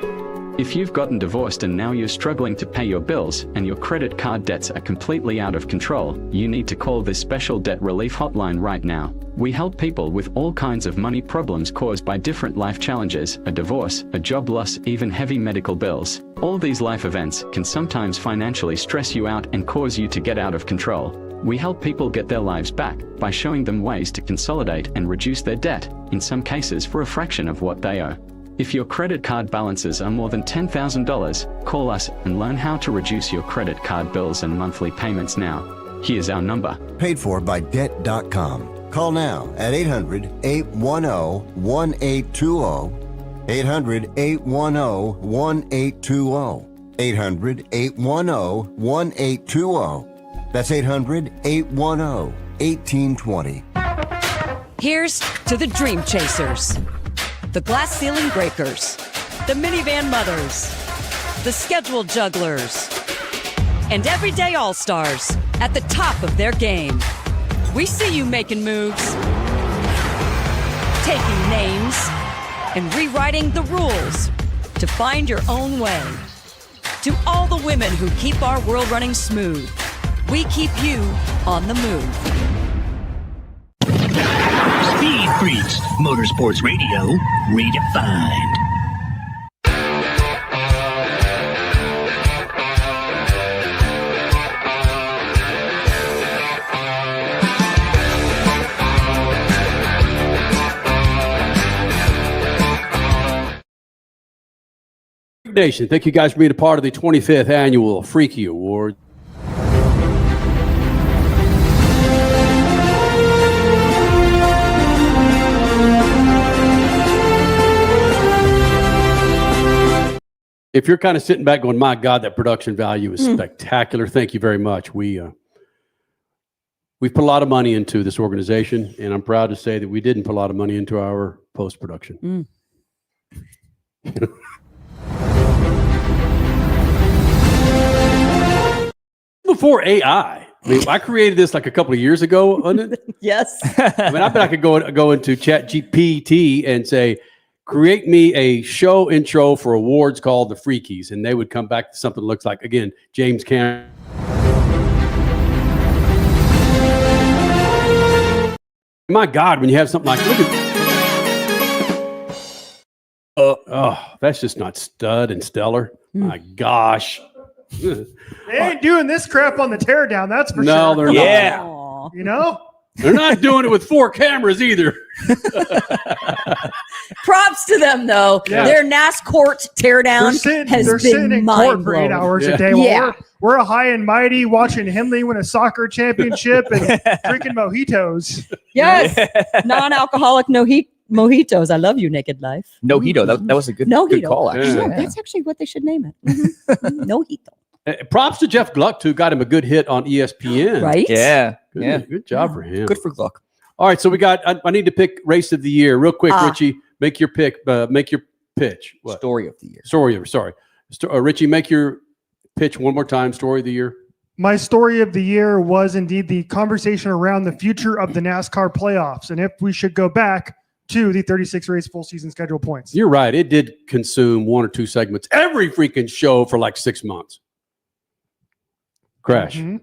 If you've gotten divorced and now you're struggling to pay your bills and your credit card debts are completely out of control, you need to call this special debt relief hotline right now. We help people with all kinds of money problems caused by different life challenges, a divorce, a job loss, even heavy medical bills. All these life events can sometimes financially stress you out and cause you to get out of control. We help people get their lives back by showing them ways to consolidate and reduce their debt, in some cases for a fraction of what they owe. If your credit card balances are more than $10,000, call us and learn how to reduce your credit card bills and monthly payments now. Here's our number. Paid for by Debt.com. Call now at 800-810-1820. 800-810-1820. 800-810-1820. That's 800-810-1820. Here's to the Dream Chasers, the Glass Ceiling Breakers, the Minivan Mothers, the Schedule Jugglers, and everyday all-stars at the top of their game. We see you making moves, taking names, and rewriting the rules to find your own way. To all the women who keep our world running smooth, we keep you on the move. Speed Freaks, Motorsports Radio, redefined. Nation, thank you guys for being a part of the 25th Annual Freaky Award. If you're kind of sitting back going, my God, that production value is spectacular, thank you very much. We've put a lot of money into this organization, and I'm proud to say that we didn't put a lot of money into our post-production. Before AI, I mean, I created this like a couple of years ago, wasn't it? Yes. I mean, I bet I could go into ChatGPT and say, create me a show intro for awards called the Freakies, and they would come back to something that looks like, again, James Cameron. My God, when you have something like, look at, that's just not stud and stellar. My gosh. They ain't doing this crap on the teardown, that's for sure. No, they're not. Yeah. You know? They're not doing it with 4 cameras either. Props to them, though. Yeah. Their NASCOURT teardown They're sitting in court for 8 hours a day. Yeah. We're a high and mighty watching Hindley win a soccer championship and drinking mojitos. Yes. Non-alcoholic mojitos. I love you, Naked Life. No-hito. That was a good call, actually. Yeah, that's actually what they should name it. No-hito. Props to Jeff Gluck, who got him a good hit on ESPN. Right? Yeah. Good job for him. Good for Gluck. All right, so we got, I need to pick race of the year. Real quick, Richie, make your pick, make your pitch. What? Story of the year. Richie, make your pitch one more time, story of the year. My story of the year was indeed the conversation around the future of the NASCAR playoffs and if we should go back to the 36 race full season schedule points. You're right. It did consume 1 or 2 segments every freaking show for like 6 months. Crash. Mm-hmm.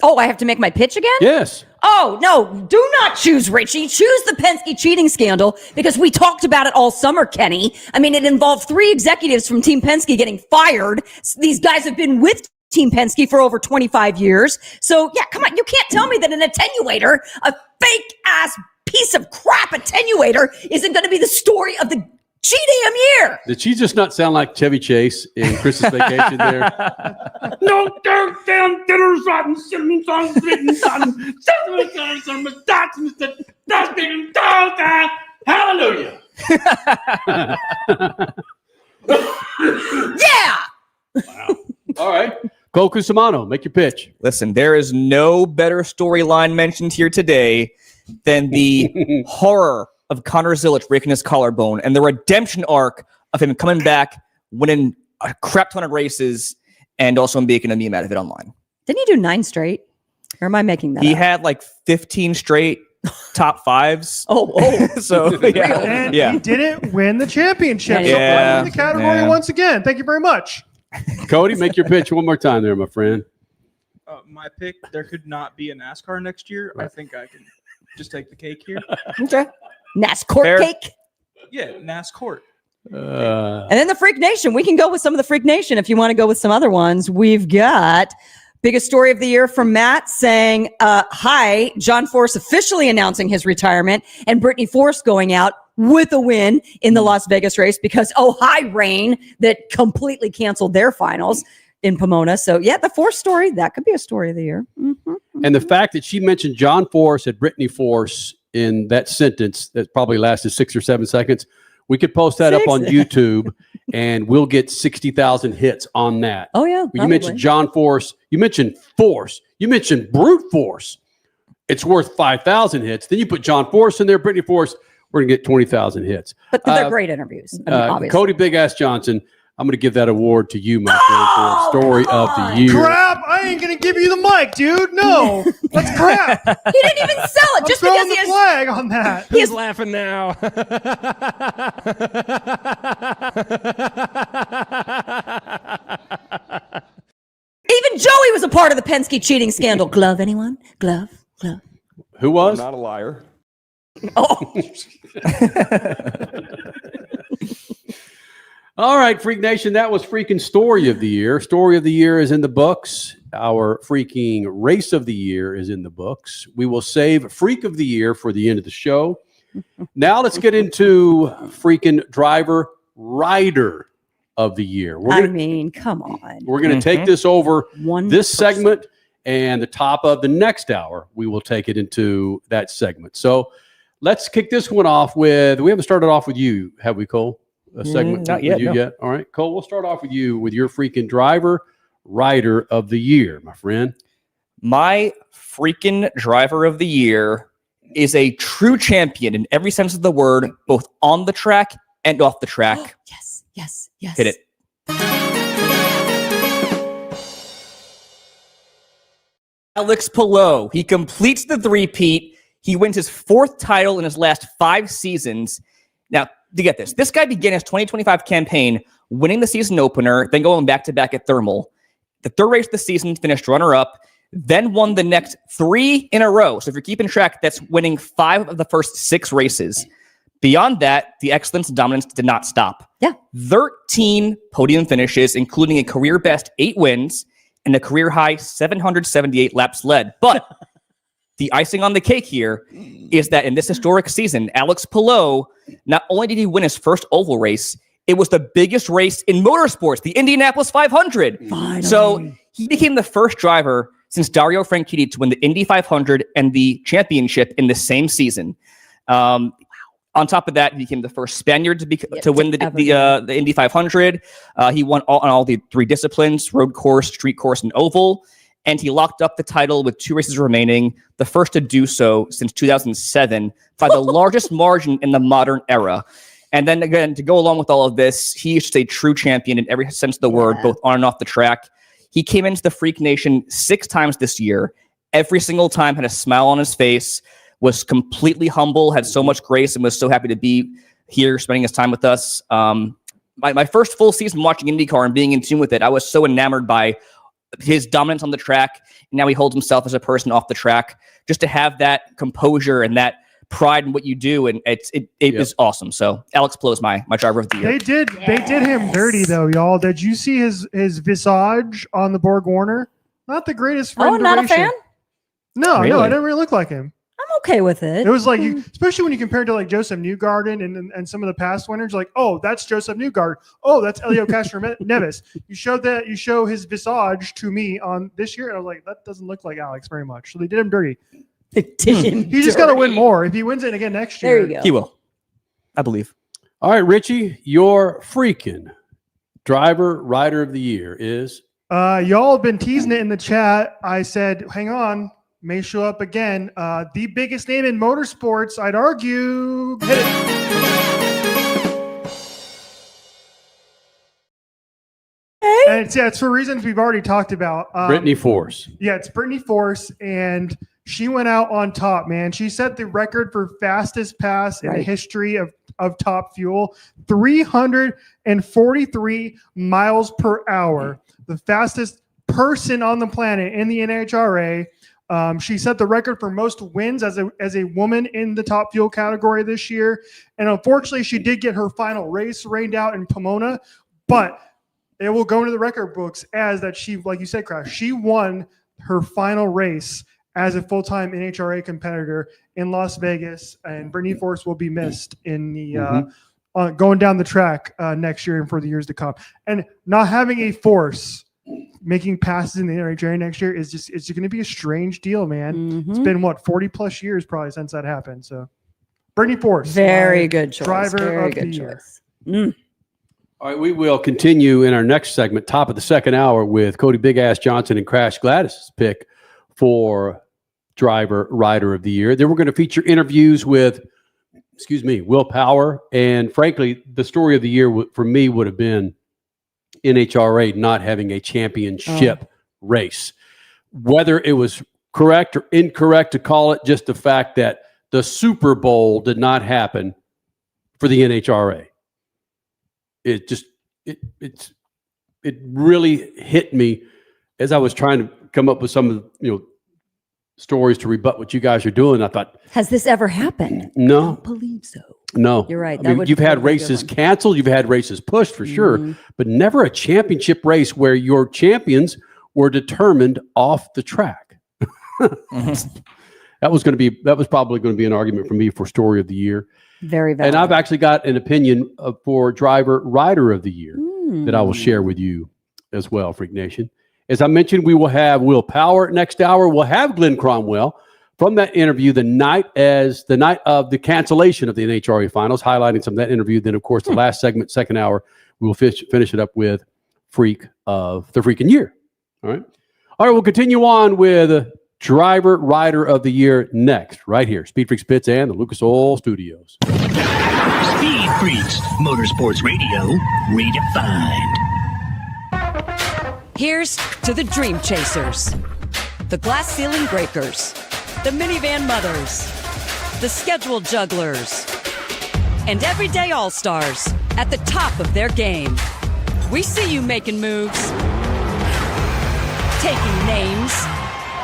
Oh, I have to make my pitch again? Yes. Oh, no, do not choose Richie. Choose the Penske cheating scandal because we talked about it all summer, Kenny. I mean, it involved 3 executives from Team Penske getting fired. These guys have been with Team Penske for over 25 years. So, yeah, come on. You can't tell me that an attenuator, a fake-ass piece of crap attenuator, isn't going to be the story of the damn year. Did she just not sound like Chevy Chase in Christmas Vacation there? No, damn dinners, rotten, cinnamon, hallelujah. Yeah. Wow. All right. Cole Cusimano, make your pitch. Listen, there is no better storyline mentioned here today than the horror of Connor Zilic breaking his collarbone and the redemption arc of him coming back, winning a crap ton of races, and also making a meme out of it online. Didn't he do 9 straight? Or am I making that He up? had like 15 straight top 5s. Oh. So, yeah. And Yeah. he didn't win the championship. So Yeah. win the category Yeah. once again. Thank you very much. Cody, make your pitch one more time there, my friend. My pick, there could not be a NASCAR next year. I think I can just take the cake here. Okay. NASCOURT cake. Yeah, NASCOURT. And then the Freak Nation. We can go with some of the Freak Nation if you want to go with some other ones. We've got biggest story of the year from Matt saying, hi, John Force officially announcing his retirement and Brittany Force going out with a win in the Las Vegas race because, hi, rain that completely canceled their finals in Pomona. So, yeah, the Force story, that could be a story of the year. And the fact that she mentioned John Force and Brittany Force in that sentence that probably lasted 6 or 7 seconds, we could post that up on YouTube and we'll get 60,000 hits on that. Oh, yeah. You mentioned John Force. You mentioned Force. You mentioned brute force. It's worth 5,000 hits. Then you put John Force in there, Brittany Force. We're going to get 20,000 hits. But they're great interviews. I mean, obviously. Cody Big Ass Johnson, I'm going to give that award to you, my friend, for story of the year. Crap! I ain't gonna give you the mic, dude. No, that's crap. He didn't even sell it just because he has flag on that. Who's laughing now? Even Joey was a part of the Penske cheating scandal. Glove, anyone? Glove. Who was? I'm not a liar. Oh. All right, Freak Nation, that was freaking story of the year. Story of the year is in the books. Our freaking race of the year is in the books. We will save Freak of the Year for the end of the show. Now let's get into freaking driver rider of the year. Come on. We're going to take this over this segment, and the top of the next hour, we will take it into that segment. So let's kick this one off with, we haven't started off with you, have we, Cole? A segment not yet, with you yet? All right, Cole, we'll start off with you with your freaking driver rider of the year, my friend. My freaking driver of the year is a true champion in every sense of the word, both on the track and off the track. Yes. Hit it. Alex Palou. He completes the three-peat. He wins his 4th title in his last 5 seasons. Now, to get this guy began his 2025 campaign winning the season opener, then going back-to-back at Thermal. The 3rd race of the season, finished runner-up, then won the next 3 in a row. So if you're keeping track, that's winning 5 of the first 6 races. Beyond that, the excellence and dominance did not stop. 13 podium finishes, including a career-best 8 wins and a career-high 778 laps led. But the icing on the cake here is that in this historic season, Alex Palou, not only did he win his first oval race, it was the biggest race in motorsports, the Indianapolis 500. Finally. So he became the first driver since Dario Franchitti to win the Indy 500 and the championship in the same season. On top of that, he became the first Spaniard to win the Indy 500. He won all the 3 disciplines, road course, street course, and oval. And he locked up the title with 2 races remaining, the first to do so since 2007 by the largest margin in the modern era. And then again, to go along with all of this, he is just a true champion in every sense of the word, both on and off the track. He came into the Freak Nation 6 times this year. Every single time had a smile on his face, was completely humble, had so much grace, and was so happy to be here spending his time with us. My first full season watching IndyCar and being in tune with it, I was so enamored by his dominance on the track. And now he holds himself as a person off the track. Just to have that composure and that pride in what you do, and it is awesome. So Alex Palou is my driver of the year. They did him dirty though, y'all. Did you see his visage on the Borg Warner? Not the greatest friend. Oh, not a fan? No, Really? no, it didn't really look like him. I'm okay with it. It was like, especially when you compare it to like Joseph Newgarden and some of the past winners, like, oh, that's Joseph Newgarden. Oh, that's Elio Castroneves. You show his visage to me on this year, and I was like, that doesn't look like Alex very much. So they did him dirty. He just got to win more. If he wins it again next year, There you go. He will, I believe. All right, Richie, your freaking driver rider of the year is? Y'all have been teasing it in the chat. I said, hang on, may show up again. The biggest name in motorsports, I'd argue. Hit it. And it's for reasons we've already talked about. Brittany Force. Yeah, it's Brittany Force, and she went out on top, man. She set the record for fastest pass in the history of Top Fuel, 343 miles per hour. The fastest person on the planet in the NHRA. She set the record for most wins as a woman in the Top Fuel category this year. And unfortunately, she did get her final race rained out in Pomona, but it will go into the record books as that she, like you said, Crash, she won her final race as a full-time NHRA competitor in Las Vegas, and Brittany Force will be missed in the going down the track next year and for the years to come. And not having a Force making passes in the NHRA next year is it's going to be a strange deal, man. It's been 40 plus years probably since that happened. So Brittany Force, very good choice. Driver Very of good the year. choice. All right, we will continue in our next segment, top of the second hour, with Cody Big Ass Johnson and Crash Gladys' pick for driver rider of the year. Then we're going to feature interviews with, Will Power. And frankly, the story of the year for me would have been NHRA not having a championship race. Whether it was correct or incorrect to call it, just the fact that the Super Bowl did not happen for the NHRA. It really hit me as I was trying to come up with some of the, stories to rebut what you guys are doing. I thought, has this ever happened? No. I don't believe so. No. You're right. I mean, you've had races canceled, you've had races pushed for sure, but never a championship race where your champions were determined off the track. That was probably going to be an argument for me for story of the year. Very valid. And I've actually got an opinion for driver rider of the year. that I will share with you as well, Freak Nation. As I mentioned, we will have Will Power next hour. We'll have Glen Cromwell from that interview the night of the cancellation of the NHRA finals, highlighting some of that interview. Then, of course, the last segment, second hour, we will finish it up with Freak of the Freaking Year. All right. We'll continue on with Driver Rider of the Year next, right here. Speed Freaks Pits and the Lucas Oil Studios. Speed Freaks, Motorsports Radio, redefined. Here's to the Dream Chasers, the Glass Ceiling Breakers, the Minivan Mothers, the Schedule Jugglers, and everyday All-Stars at the top of their game. We see you making moves, taking names,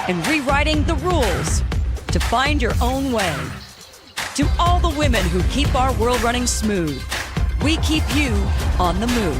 and rewriting the rules to find your own way. To all the women who keep our world running smooth, we keep you on the move.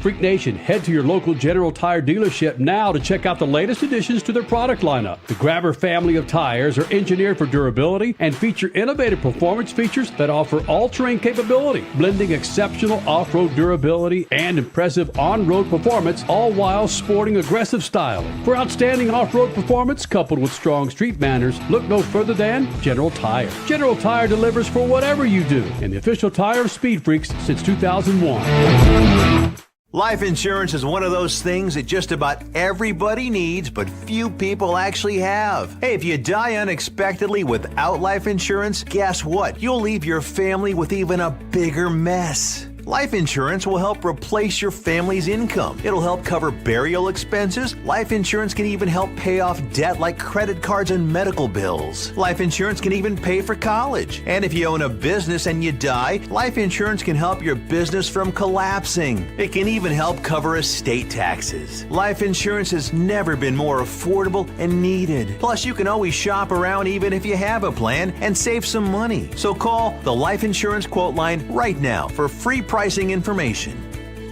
Freak Nation, head to your local General Tire dealership now to check out the latest additions to their product lineup. The Grabber family of tires are engineered for durability and feature innovative performance features that offer all-terrain capability, blending exceptional off-road durability and impressive on-road performance, all while sporting aggressive styling. For outstanding off-road performance coupled with strong street manners, look no further than General Tire. General Tire delivers for whatever you do, and the official tire of Speed Freaks since 2001. Life insurance is one of those things that just about everybody needs, but few people actually have. Hey, if you die unexpectedly without life insurance, guess what? You'll leave your family with even a bigger mess. Life insurance will help replace your family's income. It'll help cover burial expenses. Life insurance can even help pay off debt like credit cards and medical bills. Life insurance can even pay for college. And if you own a business and you die, life insurance can help your business from collapsing. It can even help cover estate taxes. Life insurance has never been more affordable and needed. Plus, you can always shop around even if you have a plan and save some money. So call the Life Insurance Quote Line right now for free pricing information.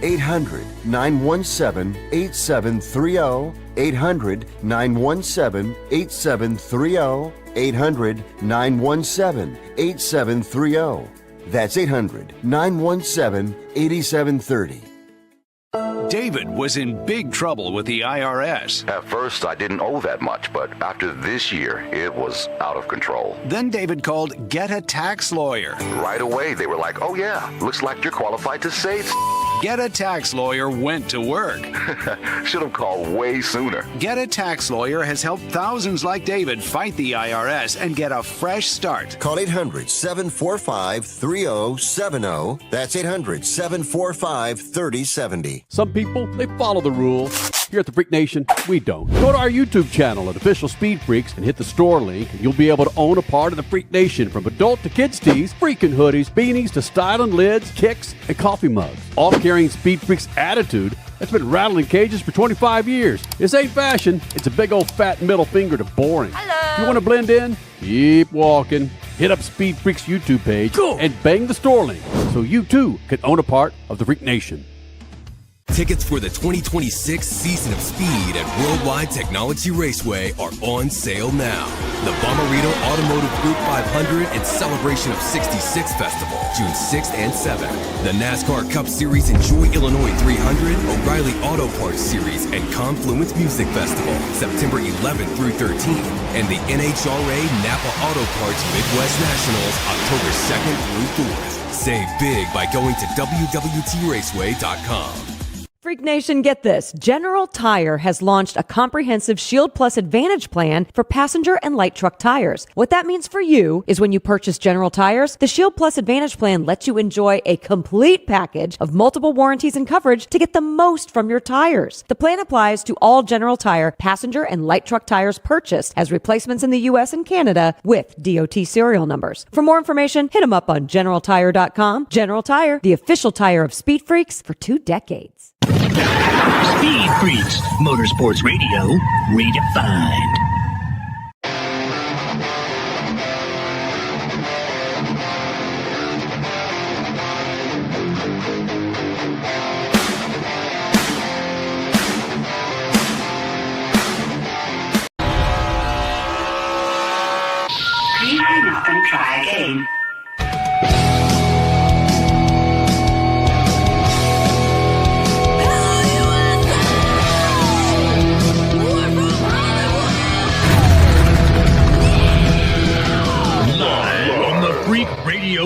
800-917-8730. 800-917-8730. 800-917-8730. That's 800-917-8730. David was in big trouble with the IRS. At first, I didn't owe that much, but after this year, it was out of control. Then David called Get a Tax Lawyer. Right away, they were like, oh yeah, looks like you're qualified to save. Get a Tax Lawyer went to work. Should have called way sooner. Get a Tax Lawyer has helped thousands like David fight the IRS and get a fresh start. Call 800-745-3070. That's 800-745-3070. Some people, they follow the rules. Here at the Freak Nation, we don't. Go to our YouTube channel at Official Speed Freaks and hit the store link, and you'll be able to own a part of the Freak Nation, from adult to kids tees, freaking hoodies, beanies to styling lids, kicks, and coffee mugs. All carrying Speed Freaks attitude that's been rattling cages for 25 years. This ain't fashion. It's a big old fat middle finger to boring. Hello. You want to blend in? Keep walking. Hit up Speed Freaks YouTube page and bang the store link so you too can own a part of the Freak Nation. Tickets for the 2026 season of Speed at Worldwide Technology Raceway are on sale now. The Bommarito Automotive Group 500 and Celebration of 66 Festival, June 6th and 7th. The NASCAR Cup Series Enjoy Illinois 300, O'Reilly Auto Parts Series, and Confluence Music Festival, September 11th through 13th. And the NHRA Napa Auto Parts Midwest Nationals, October 2nd through 4th. Save big by going to WWTRaceway.com. Freak Nation, get this. General Tire has launched a comprehensive Shield Plus Advantage plan for passenger and light truck tires. What that means for you is when you purchase General Tires, the Shield Plus Advantage plan lets you enjoy a complete package of multiple warranties and coverage to get the most from your tires. The plan applies to all General Tire passenger and light truck tires purchased as replacements in the U.S. and Canada with DOT serial numbers. For more information, hit them up on GeneralTire.com. General Tire, the official tire of Speed Freaks for 2 decades. Speed Freaks, Motorsports Radio, redefined. Please hang up and try again.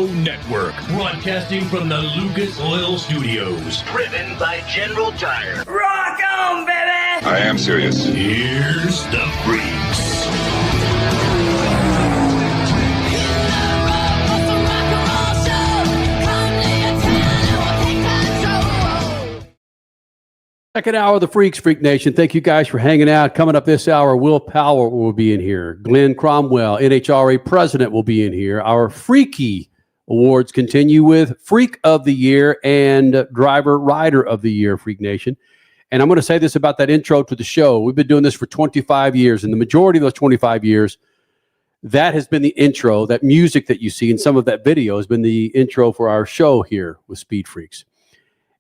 Radio Network, broadcasting from the Lucas Oil Studios. Driven by General Tire. Rock on, baby! I am serious. Here's the Freaks. Second hour of the Freaks, Freak Nation. Thank you guys for hanging out. Coming up this hour, Will Power will be in here. Glen Cromwell, NHRA president, will be in here. Our Freaky Awards continue with Freak of the Year and Driver Rider of the Year, Freak Nation. And I'm going to say this about that intro to the show. We've been doing this for 25 years, and the majority of those 25 years, that has been the intro. That music that you see in some of that video has been the intro for our show here with Speed Freaks.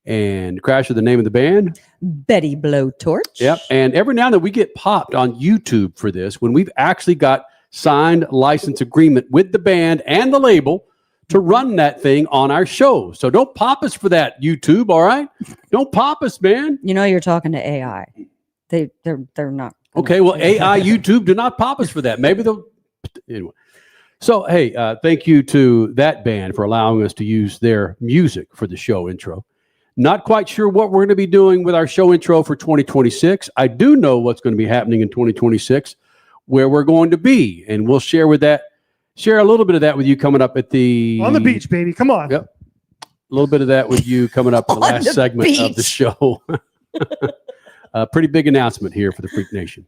And Crasher, the name of the band? Betty Blowtorch. Yep. And every now and then we get popped on YouTube for this when we've actually got signed license agreement with the band and the label to run that thing on our show. So don't pop us for that, YouTube, all right? Don't pop us, man. You know you're talking to AI. They're not. Okay, well, AI, YouTube, do not pop us for that. Maybe they'll... Anyway. So, hey, thank you to that band for allowing us to use their music for the show intro. Not quite sure what we're going to be doing with our show intro for 2026. I do know what's going to be happening in 2026, where we're going to be, and we'll share a little bit of that with you coming up at the... On the beach, baby. Come on. Yep. A little bit of that with you coming up in the last segment beach. of the show. A pretty big announcement here for the Freak Nation.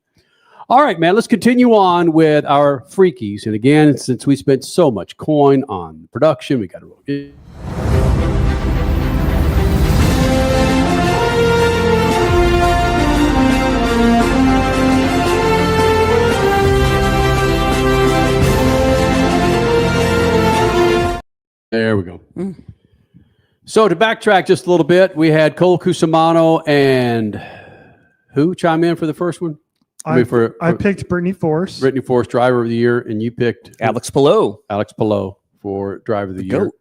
All right, man, let's continue on with our Freakies. And again, since we spent so much coin on production, we got to roll it. There we go. So to backtrack just a little bit, we had Cole Cusimano and who chime in for the first one? I picked Brittany Force. Brittany Force, Driver of the Year, and you picked Alex Palou. Alex Palou for Driver of the Year.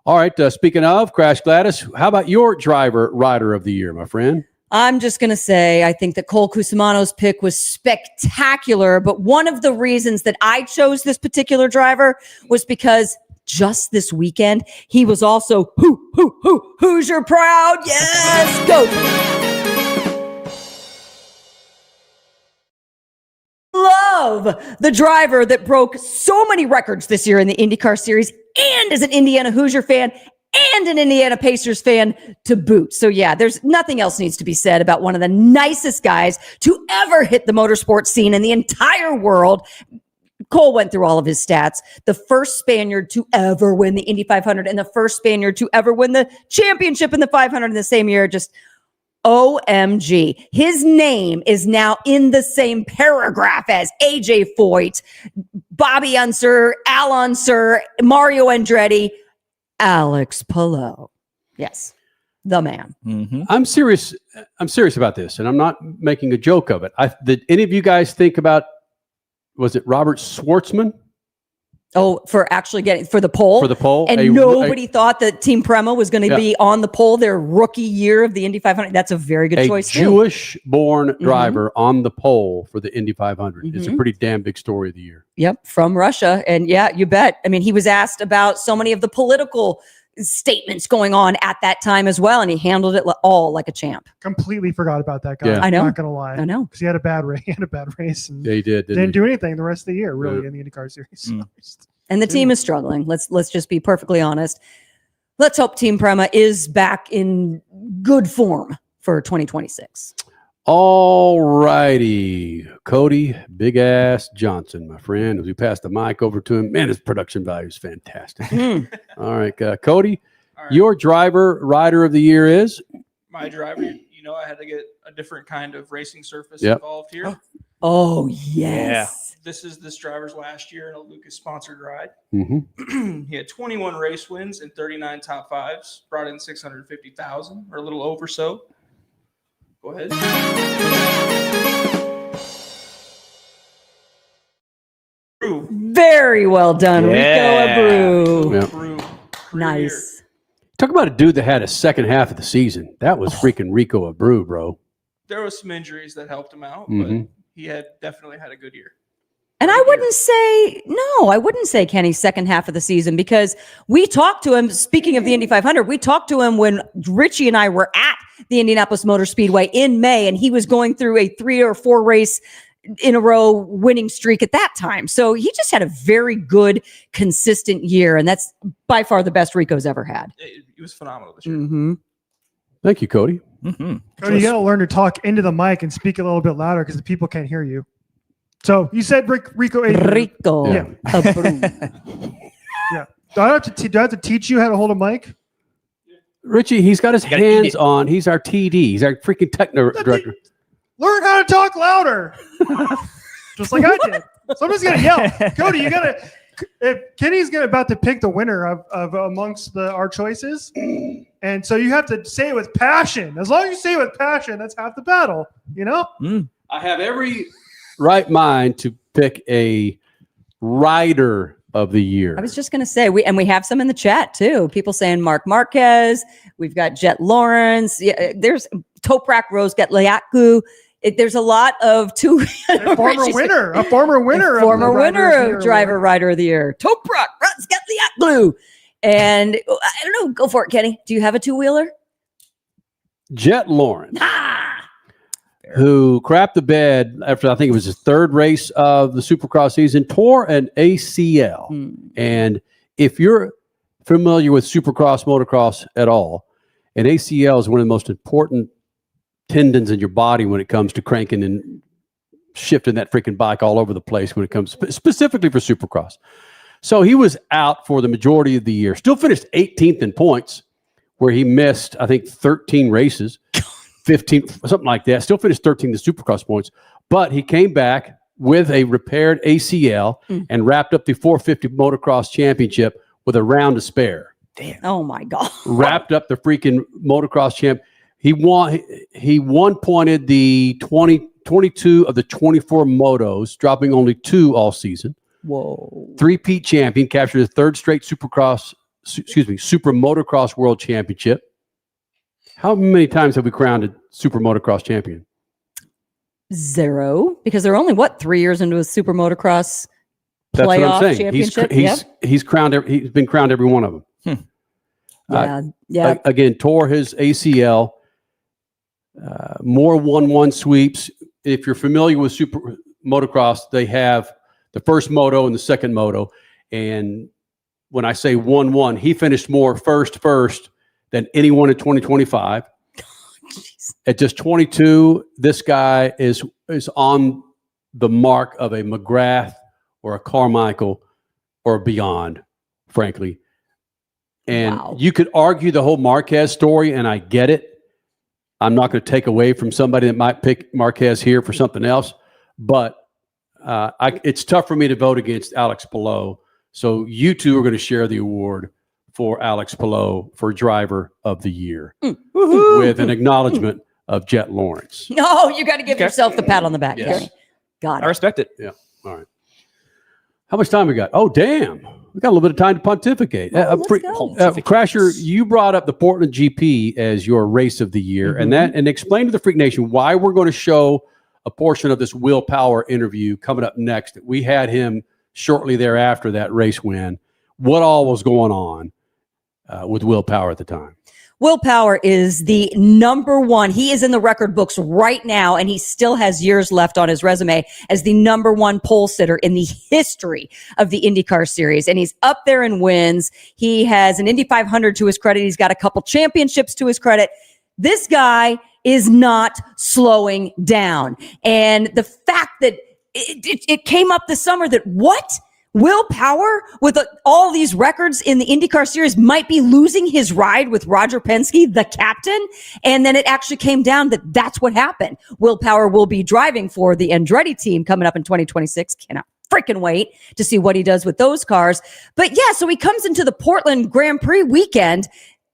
All right, speaking of, Crash Gladys, how about your Driver Rider of the Year, my friend? I'm just going to say, I think that Cole Cusimano's pick was spectacular, but one of the reasons that I chose this particular driver was because just this weekend, he was also Hoosier proud. Yes, go. Love the driver that broke so many records this year in the IndyCar Series and is an Indiana Hoosier fan and an Indiana Pacers fan to boot. So yeah, there's nothing else needs to be said about one of the nicest guys to ever hit the motorsports scene in the entire world. Cole went through all of his stats. The first Spaniard to ever win the Indy 500 and the first Spaniard to ever win the championship in the 500 in the same year. Just OMG. His name is now in the same paragraph as AJ Foyt, Bobby Unser, Al Unser, Mario Andretti, Alex Palou. Yes, the man. Mm-hmm. I'm serious about this, and I'm not making a joke of it. Did any of you guys think about, was it Robert Schwartzman? Oh, for actually getting for the pole? For the pole. And nobody thought that Team Prema was going to be on the pole their rookie year of the Indy 500. That's a very good choice. A Jewish-born driver on the pole for the Indy 500. It's a pretty damn big story of the year. Yep, from Russia. And yeah, you bet. I mean, he was asked about so many of the political statements going on at that time as well, and he handled it all like a champ. Completely forgot about that guy. Yeah. I know. I'm not gonna lie. I know, because he had a bad race. And yeah, he did. Didn't do anything the rest of the year, really, in the IndyCar Series. And the team is struggling. Let's just be perfectly honest. Let's hope Team Prema is back in good form for 2026. All righty. Cody Big Ass Johnson, my friend. As we pass the mic over to him, man, his production value is fantastic. All right, Cody, your driver rider of the year is? My driver, I had to get a different kind of racing surface involved here. Oh, yes. This is this driver's last year in a Lucas sponsored ride. Mm-hmm. He had 21 race wins and 39 top fives, brought in $650,000 or a little over so. Go ahead. Very well done, Rico Abreu. Yep. Nice. Talk about a dude that had a second half of the season. That was freaking Rico Abreu, bro. There was some injuries that helped him out, Mhm. but he had definitely had a good year. And I wouldn't say Kenny's second half of the season, because we talked to him, speaking of the Indy 500, we talked to him when Richie and I were at the Indianapolis Motor Speedway in May, and he was going through a 3 or 4 race in a row winning streak at that time. So he just had a very good, consistent year, and that's by far the best Rico's ever had. It was phenomenal this year. Mm-hmm. Thank you, Cody. Cody, you got to learn to talk into the mic and speak a little bit louder because the people can't hear you. So you said Rico. Rico. Yeah. Yeah. Do I have to teach you how to hold a mic? Richie, he's got his hands on. He's our TD. He's our freaking techno director. Learn how to talk louder. Just like I did. Somebody's going to yell. Cody, you got to. Kenny's about to pick the winner of amongst our choices. And so you have to say it with passion. As long as you say it with passion, that's half the battle, you know? I have every right mind to pick a rider of the year. I was just going to say, we have some in the chat too. People saying Mark Marquez. We've got Jet Lawrence. Yeah, there's Toprak Rose Gatliaku. There's a lot of a former winner of driver rider of the year. Toprak Rose Gatliaku. And I don't know. Go for it, Kenny. Do you have a 2-wheeler? Jet Lawrence. Who crapped the bed after, I think it was his 3rd race of the Supercross season, tore an ACL. And if you're familiar with Supercross, motocross at all, an ACL is one of the most important tendons in your body when it comes to cranking and shifting that freaking bike all over the place when it comes specifically for Supercross. So he was out for the majority of the year. Still finished 18th in points, where he missed, I think, 13 races. 15, something like that. Still finished 13th in Supercross points, but he came back with a repaired ACL and wrapped up the 450 Motocross Championship with a round to spare. Damn! Oh my God! Wrapped up the freaking Motocross champ. He one-pointed the 22 of the 24 motos, dropping only 2 all season. Whoa! 3-peat champion, captured his 3rd straight Super Motocross World Championship. How many times have we crowned a Super Motocross champion? 0, because they're only 3 years into a Super Motocross playoff championship. He's crowned. He's been crowned every one of them. Yeah. Again, tore his ACL. More 1-1 sweeps. If you're familiar with Super Motocross, they have the first moto and the second moto. And when I say 1-1, he finished more first than anyone in 2025. At just 22, this guy is on the mark of a McGrath or a Carmichael or beyond, frankly. And you could argue the whole Marquez story, and I get it. I'm not going to take away from somebody that might pick Marquez here for something else, but it's tough for me to vote against Alex Palou. So you two are going to share the award for Alex Palou for Driver of the Year with an acknowledgement of Jet Lawrence. No, you got to give yourself the pat on the back. Yes. Got it. I respect it. Yeah. All right. How much time we got? Oh, damn. We got a little bit of time to pontificate. Crasher, you brought up the Portland GP as your race of the year, and explain to the Freak Nation why we're going to show a portion of this Will Power interview coming up next. We had him shortly thereafter that race win. What all was going on with Will Power at the time? Will Power is the number 1. He is in the record books right now, and he still has years left on his resume as the number 1 pole sitter in the history of the IndyCar series. And he's up there in wins. He has an Indy 500 to his credit. He's got a couple championships to his credit. This guy is not slowing down. And the fact that it came up this summer that Will Power, with all these records in the IndyCar series, might be losing his ride with Roger Penske, the captain. And then it actually came down that that's what happened. Will Power will be driving for the Andretti team coming up in 2026. Cannot freaking wait to see what he does with those cars. But yeah, so he comes into the Portland Grand Prix weekend.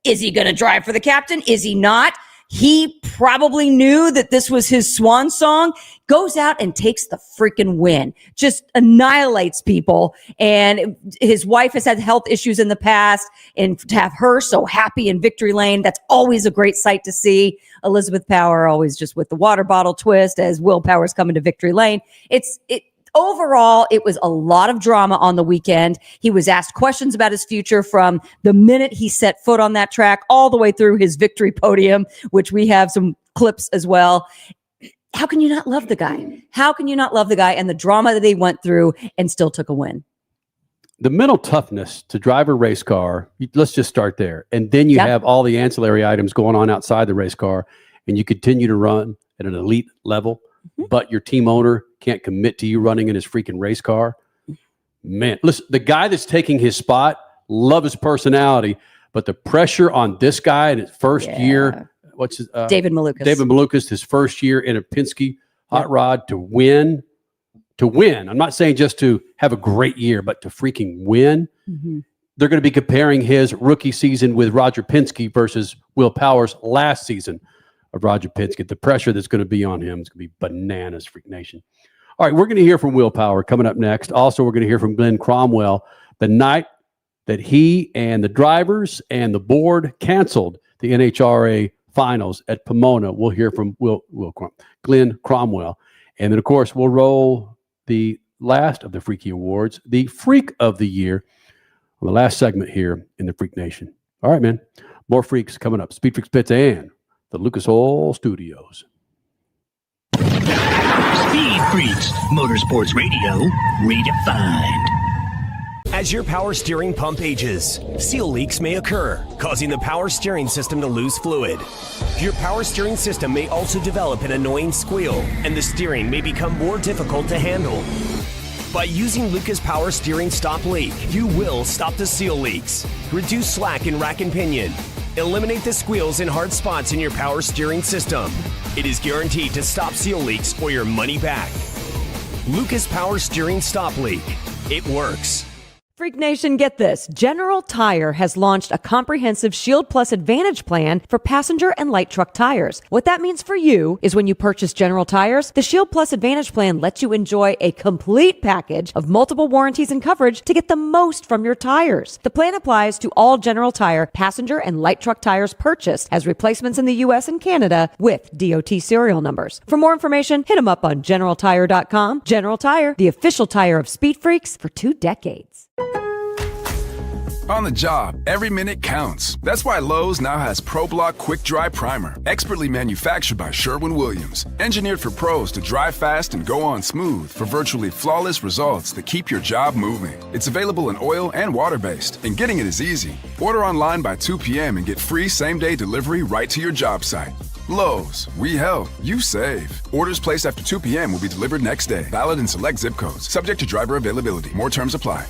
Is he going to drive for the captain? Is he not? He probably knew that this was his swan song, goes out and takes the freaking win, just annihilates people. And his wife has had health issues in the past, and to have her so happy in victory lane, that's always a great sight to see. Elizabeth Power always just with the water bottle twist as Will Power's coming to victory lane. Overall, it was a lot of drama on the weekend. He was asked questions about his future from the minute he set foot on that track all the way through his victory podium, which we have some clips as well. How can you not love the guy? How can you not love the guy and the drama that he went through and still took a win? The mental toughness to drive a race car, let's just start there. And then you have all the ancillary items going on outside the race car, and you continue to run at an elite level, but your team owner can't commit to you running in his freaking race car. Man, listen, the guy that's taking his spot, love his personality, but the pressure on this guy in his first year, what's his David Malukas. David Malukas, his first year in a Penske hot rod to win. I'm not saying just to have a great year, but to freaking win. They're going to be comparing his rookie season with Roger Penske versus Will Power's last season of Roger Penske. The pressure that's going to be on him is going to be bananas, Freak Nation. All right, we're going to hear from Will Power coming up next. Also, we're going to hear from Glen Cromwell the night that he and the drivers and the board canceled the NHRA finals at Pomona. We'll hear from Glen Cromwell. And then, of course, we'll roll the last of the Freaky Awards, the Freak of the Year, on the last segment here in the Freak Nation. All right, man. More freaks coming up. SpeedFreaks Pits and the Lucas Oil Studios. Speed Freaks, Motorsports Radio, redefined. As your power steering pump ages, seal leaks may occur, causing the power steering system to lose fluid. Your power steering system may also develop an annoying squeal, and the steering may become more difficult to handle. By using Lucas Power Steering Stop Leak, you will stop the seal leaks, reduce slack in rack and pinion, eliminate the squeals and hard spots in your power steering system. It is guaranteed to stop seal leaks or your money back. Lucas Power Steering Stop Leak. It works. Freak Nation, get this. General Tire has launched a comprehensive Shield Plus Advantage plan for passenger and light truck tires. What that means for you is when you purchase General Tires, the Shield Plus Advantage plan lets you enjoy a complete package of multiple warranties and coverage to get the most from your tires. The plan applies to all General Tire passenger and light truck tires purchased as replacements in the U.S. and Canada with DOT serial numbers. For more information, hit them up on GeneralTire.com. General Tire, the official tire of Speed Freaks for 2 decades. On the job, every minute counts. That's why Lowe's now has ProBlock Quick Dry Primer, expertly manufactured by Sherwin-Williams. Engineered for pros to dry fast and go on smooth for virtually flawless results that keep your job moving. It's available in oil and water-based, and getting it is easy. Order online by 2 p.m. and get free same-day delivery right to your job site. Lowe's, we help, you save. Orders placed after 2 p.m. will be delivered next day. Valid in select zip codes. Subject to driver availability. More terms apply.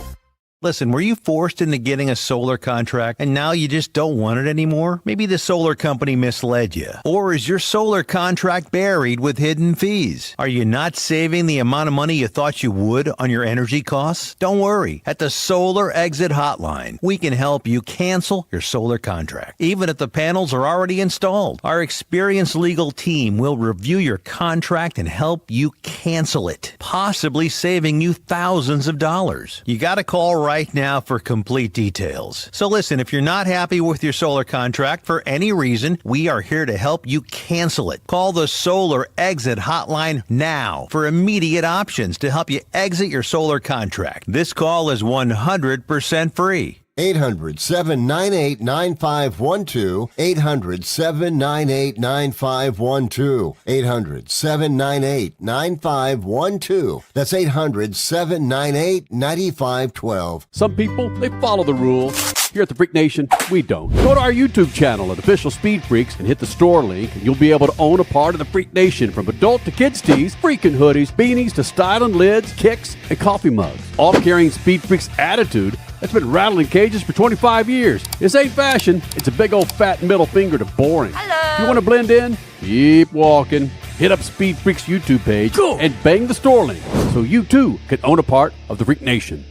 Listen, were you forced into getting a solar contract and now you just don't want it anymore? Maybe the solar company misled you. Or is your solar contract buried with hidden fees? Are you not saving the amount of money you thought you would on your energy costs? Don't worry. At the Solar Exit Hotline, we can help you cancel your solar contract, even if the panels are already installed. Our experienced legal team will review your contract and help you cancel it, possibly saving you thousands of dollars. You got to call right now for complete details. So listen, if you're not happy with your solar contract for any reason, we are here to help you cancel it. Call the Solar Exit Hotline now for immediate options to help you exit your solar contract. This call is 100% free. 800-798-9512. 800-798-9512. 800-798-9512. That's 800-798-9512. Some people, they follow the rules. Here at the Freak Nation, we don't. Go to our YouTube channel at Official Speed Freaks and hit the store link, and you'll be able to own a part of the Freak Nation, from adult to kids tees, freaking hoodies, beanies to styling lids, kicks, and coffee mugs. All carrying Speed Freaks attitude that's been rattling cages for 25 years. This ain't fashion. It's a big old fat middle finger to boring. Hello. If you want to blend in, keep walking. Hit up Speed Freaks YouTube page and bang the store link so you too can own a part of the Freak Nation.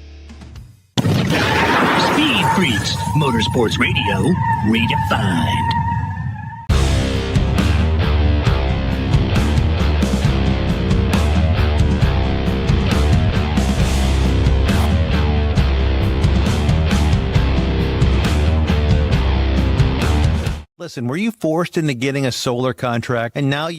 Speed Freaks, Motorsports Radio, redefined. Listen, were you forced into getting a solar contract and now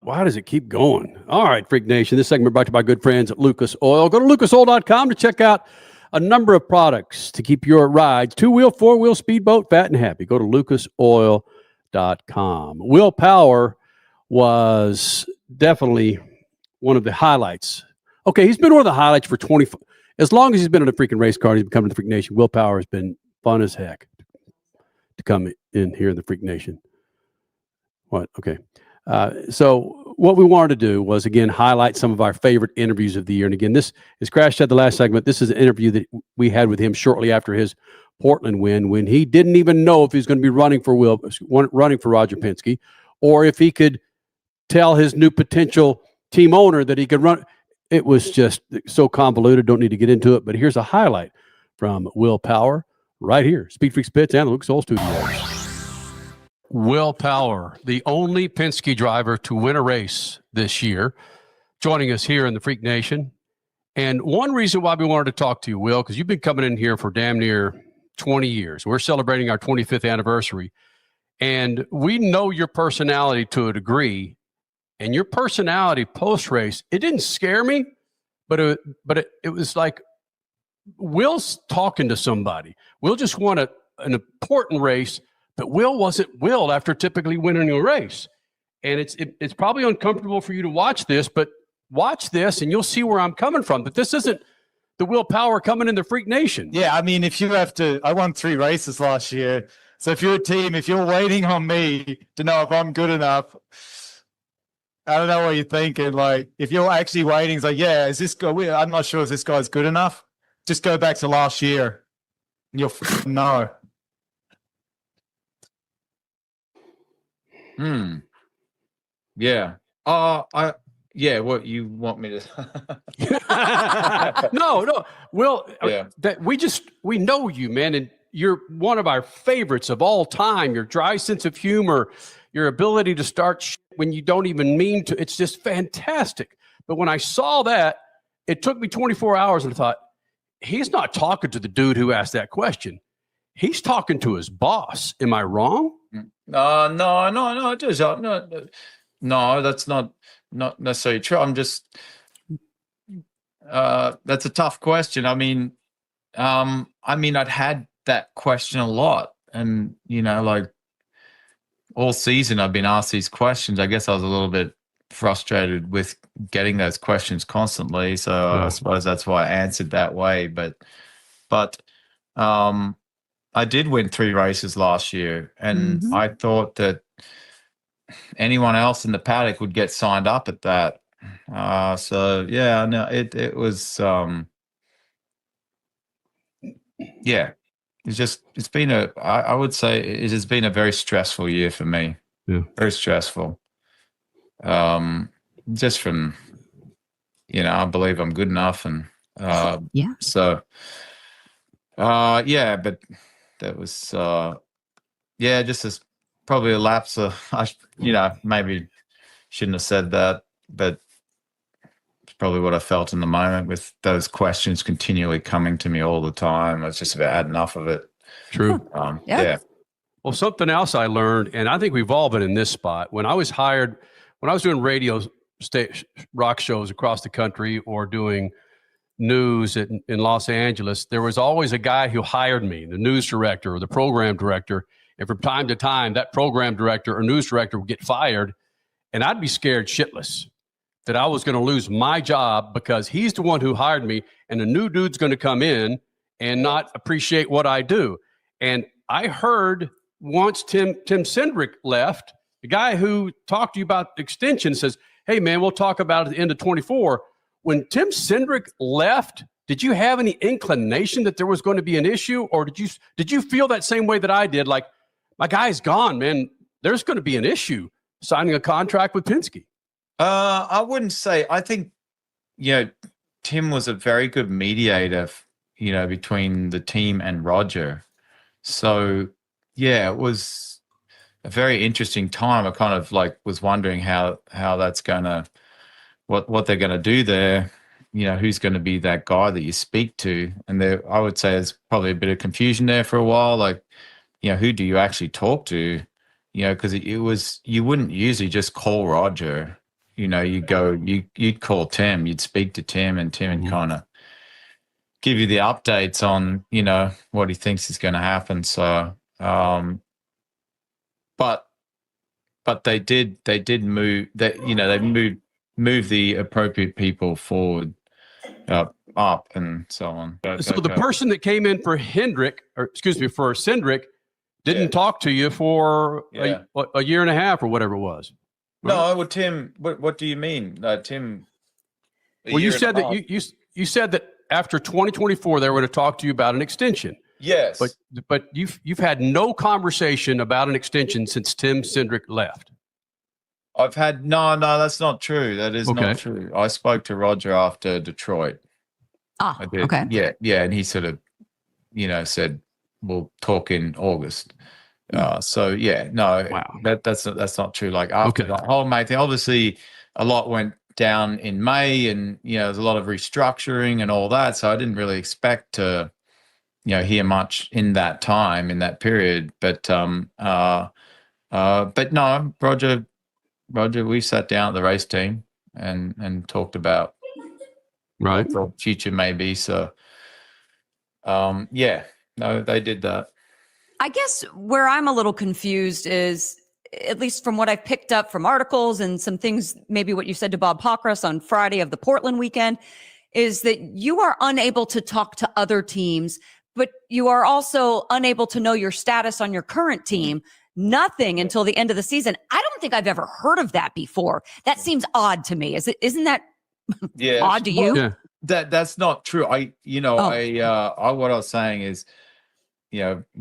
Why does it keep going? All right, Freak Nation. This segment brought to you by good friends at Lucas Oil. Go to lucasoil.com to check out a number of products to keep your rides, 2-wheel, 4-wheel, speedboat, fat and happy. Go to lucasoil.com. Will Power was definitely one of the highlights. Okay, he's been one of the highlights for 20. As long as he's been in a freaking race car, he's become in the Freak Nation. Will Power has been fun as heck to come in here in the Freak Nation. What? Okay. So what we wanted to do was, again, highlight some of our favorite interviews of the year. And again, this is Crash said the last segment. This is an interview that we had with him shortly after his Portland win, when he didn't even know if he was going to be running for Roger Penske, or if he could tell his new potential team owner that he could run. It was just so convoluted. Don't need to get into it, but here's a highlight from Will Power right here. SpeedFreaks Pits and the Lucas Oil Studios. Will Power, the only Penske driver to win a race this year, joining us here in the Freak Nation. And one reason why we wanted to talk to you, Will, because you've been coming in here for damn near 20 years. We're celebrating our 25th anniversary. And we know your personality to a degree. And your personality post-race, it didn't scare me, but it was like Will's talking to somebody. Will just won an important race, but Will wasn't Will after typically winning a race. And it's probably uncomfortable for you to watch this, but watch this and you'll see where I'm coming from. But this isn't the Will Power coming in the Freak Nation. Yeah, I mean, if you have to, I won 3 races last year. So if you're a team, if you're waiting on me to know if I'm good enough, I don't know what you're thinking. Like, if you're actually waiting, it's like, yeah, is this guy? I'm not sure if this guy's good enough. Just go back to last year, and you'll know. Yeah. Yeah. What you want me to? No. Will, Yeah. we know you, man, and you're one of our favorites of all time. Your dry sense of humor, your ability to start shit when you don't even mean to. It's just fantastic. But when I saw that, it took me 24 hours and I thought, he's not talking to the dude who asked that question. He's talking to his boss. Am I wrong? No, that's not necessarily true. I'm just, that's a tough question. I mean, I'd had that question a lot, and like all season I've been asked these questions. I guess I was a little bit frustrated with getting those questions constantly. So I suppose that's why I answered that way. But I did win 3 races last year, and I thought that anyone else in the paddock would get signed up at that. So yeah, no, it was yeah. It's been I would say it has been a very stressful year for me. Yeah. Very stressful. Just from, I believe I'm good enough, and yeah. So yeah, but that was just as probably a lapse of, maybe shouldn't have said that, but it's probably what I felt in the moment with those questions continually coming to me all the time. I was just about had enough of it. True. Yeah. Well, something else I learned, and I think we've all been in this spot. When I was doing radio rock shows across the country or doing news in Los Angeles, there was always a guy who hired me, the news director or the program director. And from time to time, that program director or news director would get fired, and I'd be scared shitless that I was going to lose my job because he's the one who hired me, and the new dude's going to come in and not appreciate what I do. And I heard once Tim Cindric left, the guy who talked to you about extension says, hey, man, we'll talk about it at the end of 24. When Tim Cindric left, did you have any inclination that there was going to be an issue, or did you feel that same way that I did? Like, my guy's gone, man. There's going to be an issue signing a contract with Penske. I wouldn't say. I think, Tim was a very good mediator, between the team and Roger. So, yeah, it was a very interesting time. I kind of was wondering how that's going to, what they're going to do there. Who's going to be that guy that you speak to? And there, I would say there's probably a bit of confusion there for a while. Who do you actually talk to? Because it was, you wouldn't usually just call Roger. you'd call Tim, you'd speak to Tim, and Tim would kind of give you the updates on, what he thinks is going to happen. So, but they did move that, they move the appropriate people forward, up and so on. So the person that came in for for Cindric didn't talk to you for a year and a half or whatever it was. Right? No, well, Tim, what do you mean? Tim. Well, you said that you said that after 2024 they were going to talk to you about an extension. Yes. But you've had no conversation about an extension since Tim Cindric left. I've had no, that's not true. That is not true. I spoke to Roger after Detroit. I did. Okay. Yeah, and he sort of, said we'll talk in August. So yeah, no, that's not true. Like after the whole May thing, obviously a lot went down in May, and there's a lot of restructuring and all that. So I didn't really expect to, hear much in that time, in that period. But no, Roger, we sat down at the race team and talked about what the future may be. So yeah, no, they did that. I guess where I'm a little confused is, at least from what I've picked up from articles and some things, maybe what you said to Bob Pockras on Friday of the Portland weekend, is that you are unable to talk to other teams, but you are also unable to know your status on your current team. Nothing until the end of the season. I don't think I've ever heard of that before. That seems odd to me. Isn't that odd to you? Yeah. That's not true. What I was saying is,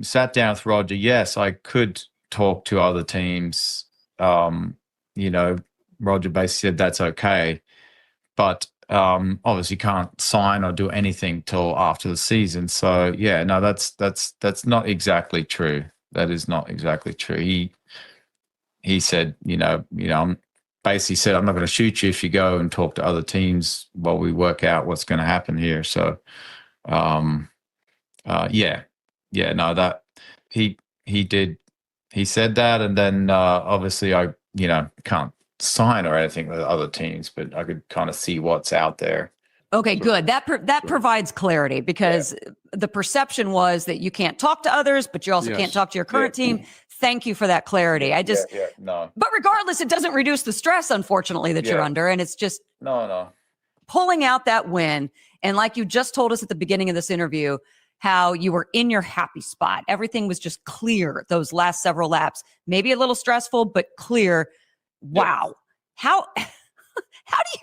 sat down with Roger. Yes, I could talk to other teams. Roger basically said that's okay, but obviously can't sign or do anything till after the season. So yeah, no, that's not exactly true. That is not exactly true. He said, I'm basically said, I'm not going to shoot you if you go and talk to other teams while we work out what's going to happen here. So, no, that he did. He said that, and then obviously I, can't sign or anything with other teams, but I could kind of see what's out there. Okay, good. That provides clarity, because the perception was that you can't talk to others, but you also can't talk to your current team. Thank you for that clarity. No. But regardless, it doesn't reduce the stress, unfortunately, that you're under, and it's just pulling out that win. And like you just told us at the beginning of this interview, how you were in your happy spot. Everything was just clear those last several laps. Maybe a little stressful, but clear. Wow. How do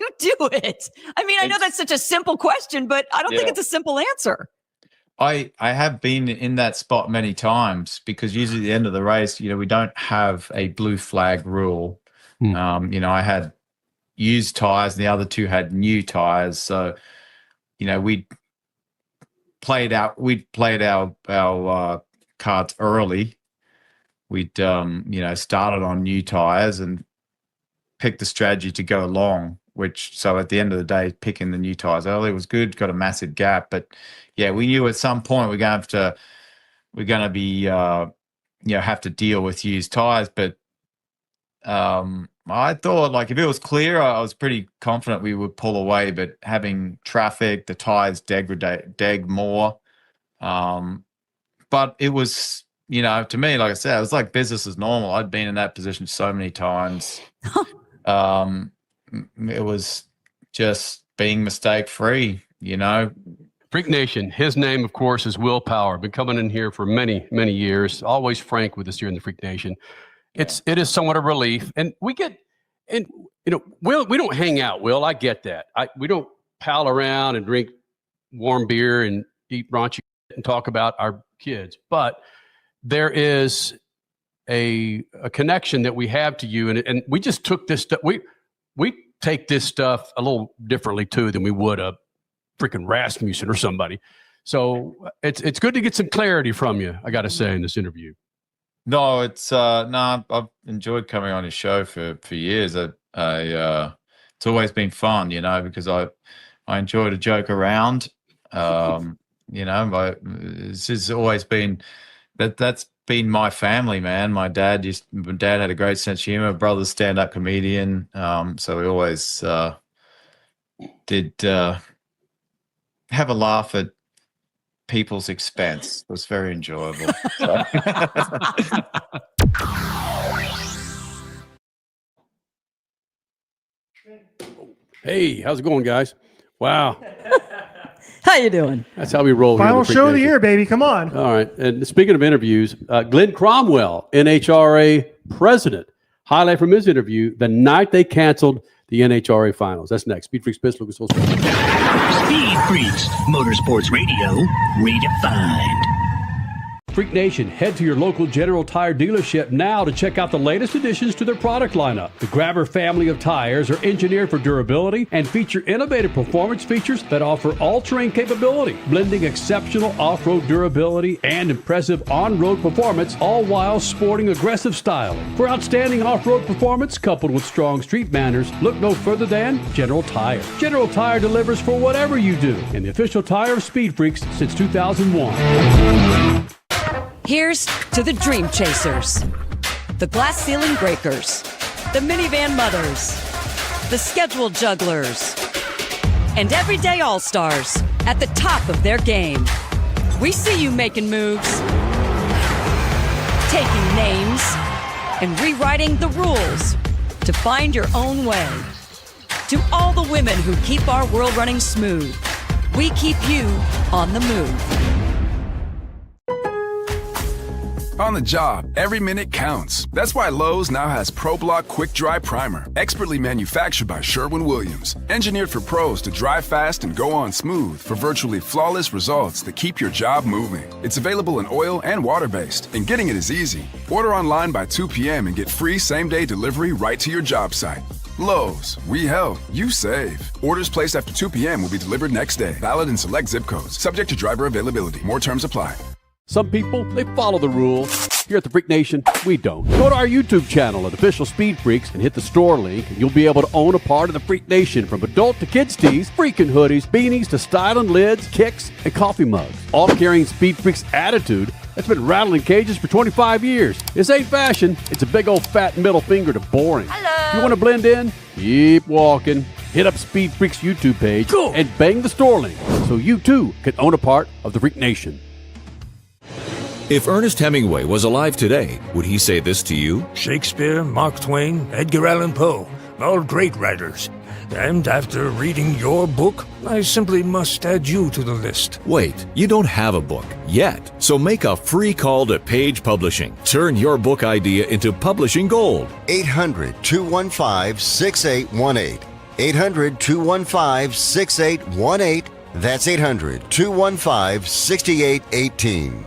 you do it? I mean, I know that's such a simple question, but I don't think it's a simple answer. I have been in that spot many times, because usually at the end of the race, we don't have a blue flag rule. I had used tires and the other two had new tires. So, we'd played our cards early. We'd, started on new tires and picked the strategy to go long, so at the end of the day, picking the new tires early was good, got a massive gap. But yeah, we knew at some point we're going to have to deal with used tires. But I thought, like, if it was clear, I was pretty confident we would pull away, but having traffic, the tires deg more. But it was, to me, like I said, it was like business as normal. I'd been in that position so many times. It was just being mistake free, Freak Nation. His name, of course, is Will Power. Been coming in here for many, many years. Always frank with us here in the Freak Nation. It is somewhat a relief, and we get, and Will, we don't hang out. Will, I get that. We don't pal around and drink warm beer and eat raunchy and talk about our kids, but there is a connection that we have to you, and we just took this stuff. We take this stuff a little differently too than we would a freaking Rasmussen or somebody. So it's good to get some clarity from you, I got to say, in this interview. No, it's I've enjoyed coming on his show for years. It's always been fun, because I enjoy to joke around. This has always been that's been my family, man. My dad had a great sense of humor. Brother's stand-up comedian. So we always did have a laugh at people's expense. It was very enjoyable. Hey, how's it going, guys? Wow. How you doing? That's how we roll. Final here show of the year, baby. Come on. All right. And speaking of interviews, Glen Cromwell, NHRA president, highlight from his interview the night they canceled the NHRA finals. That's next. Speed Freaks, Best Lucas Oil. Speed Freaks, Motorsports Radio, redefined. Freak Nation, head to your local General Tire dealership now to check out the latest additions to their product lineup. The Grabber family of tires are engineered for durability and feature innovative performance features that offer all-terrain capability, blending exceptional off-road durability and impressive on-road performance, all while sporting aggressive styling. For outstanding off-road performance coupled with strong street manners, look no further than General Tire. General Tire delivers for whatever you do, and the official tire of Speed Freaks since 2001. Here's to the Dream Chasers, the Glass Ceiling Breakers, the Minivan Mothers, the Schedule Jugglers, and everyday All-Stars at the top of their game. We see you making moves, taking names, and rewriting the rules to find your own way. To all the women who keep our world running smooth, we keep you on the move. On the job, every minute counts. That's why Lowe's now has ProBlock Quick Dry Primer, expertly manufactured by Sherwin-Williams. Engineered for pros to dry fast and go on smooth for virtually flawless results that keep your job moving. It's available in oil and water-based, and getting it is easy. Order online by 2 p.m. and get free same-day delivery right to your job site. Lowe's, we help, you save. Orders placed after 2 p.m. will be delivered next day. Valid in select zip codes. Subject to driver availability. More terms apply. Some people, they follow the rules. Here at the Freak Nation, we don't. Go to our YouTube channel at Official Speed Freaks and hit the store link, and you'll be able to own a part of the Freak Nation, from adult to kids tees, freaking hoodies, beanies to styling lids, kicks, and coffee mugs. All carrying Speed Freaks attitude that's been rattling cages for 25 years. This ain't fashion. It's a big old fat middle finger to boring. Hello. You want to blend in? Keep walking. Hit up Speed Freaks YouTube page and bang the store link so you too can own a part of the Freak Nation. If Ernest Hemingway was alive today, would he say this to you? Shakespeare, Mark Twain, Edgar Allan Poe, all great writers. And after reading your book, I simply must add you to the list. Wait, you don't have a book yet. So make a free call to Page Publishing. Turn your book idea into publishing gold. 800-215-6818. 800-215-6818. That's 800-215-6818.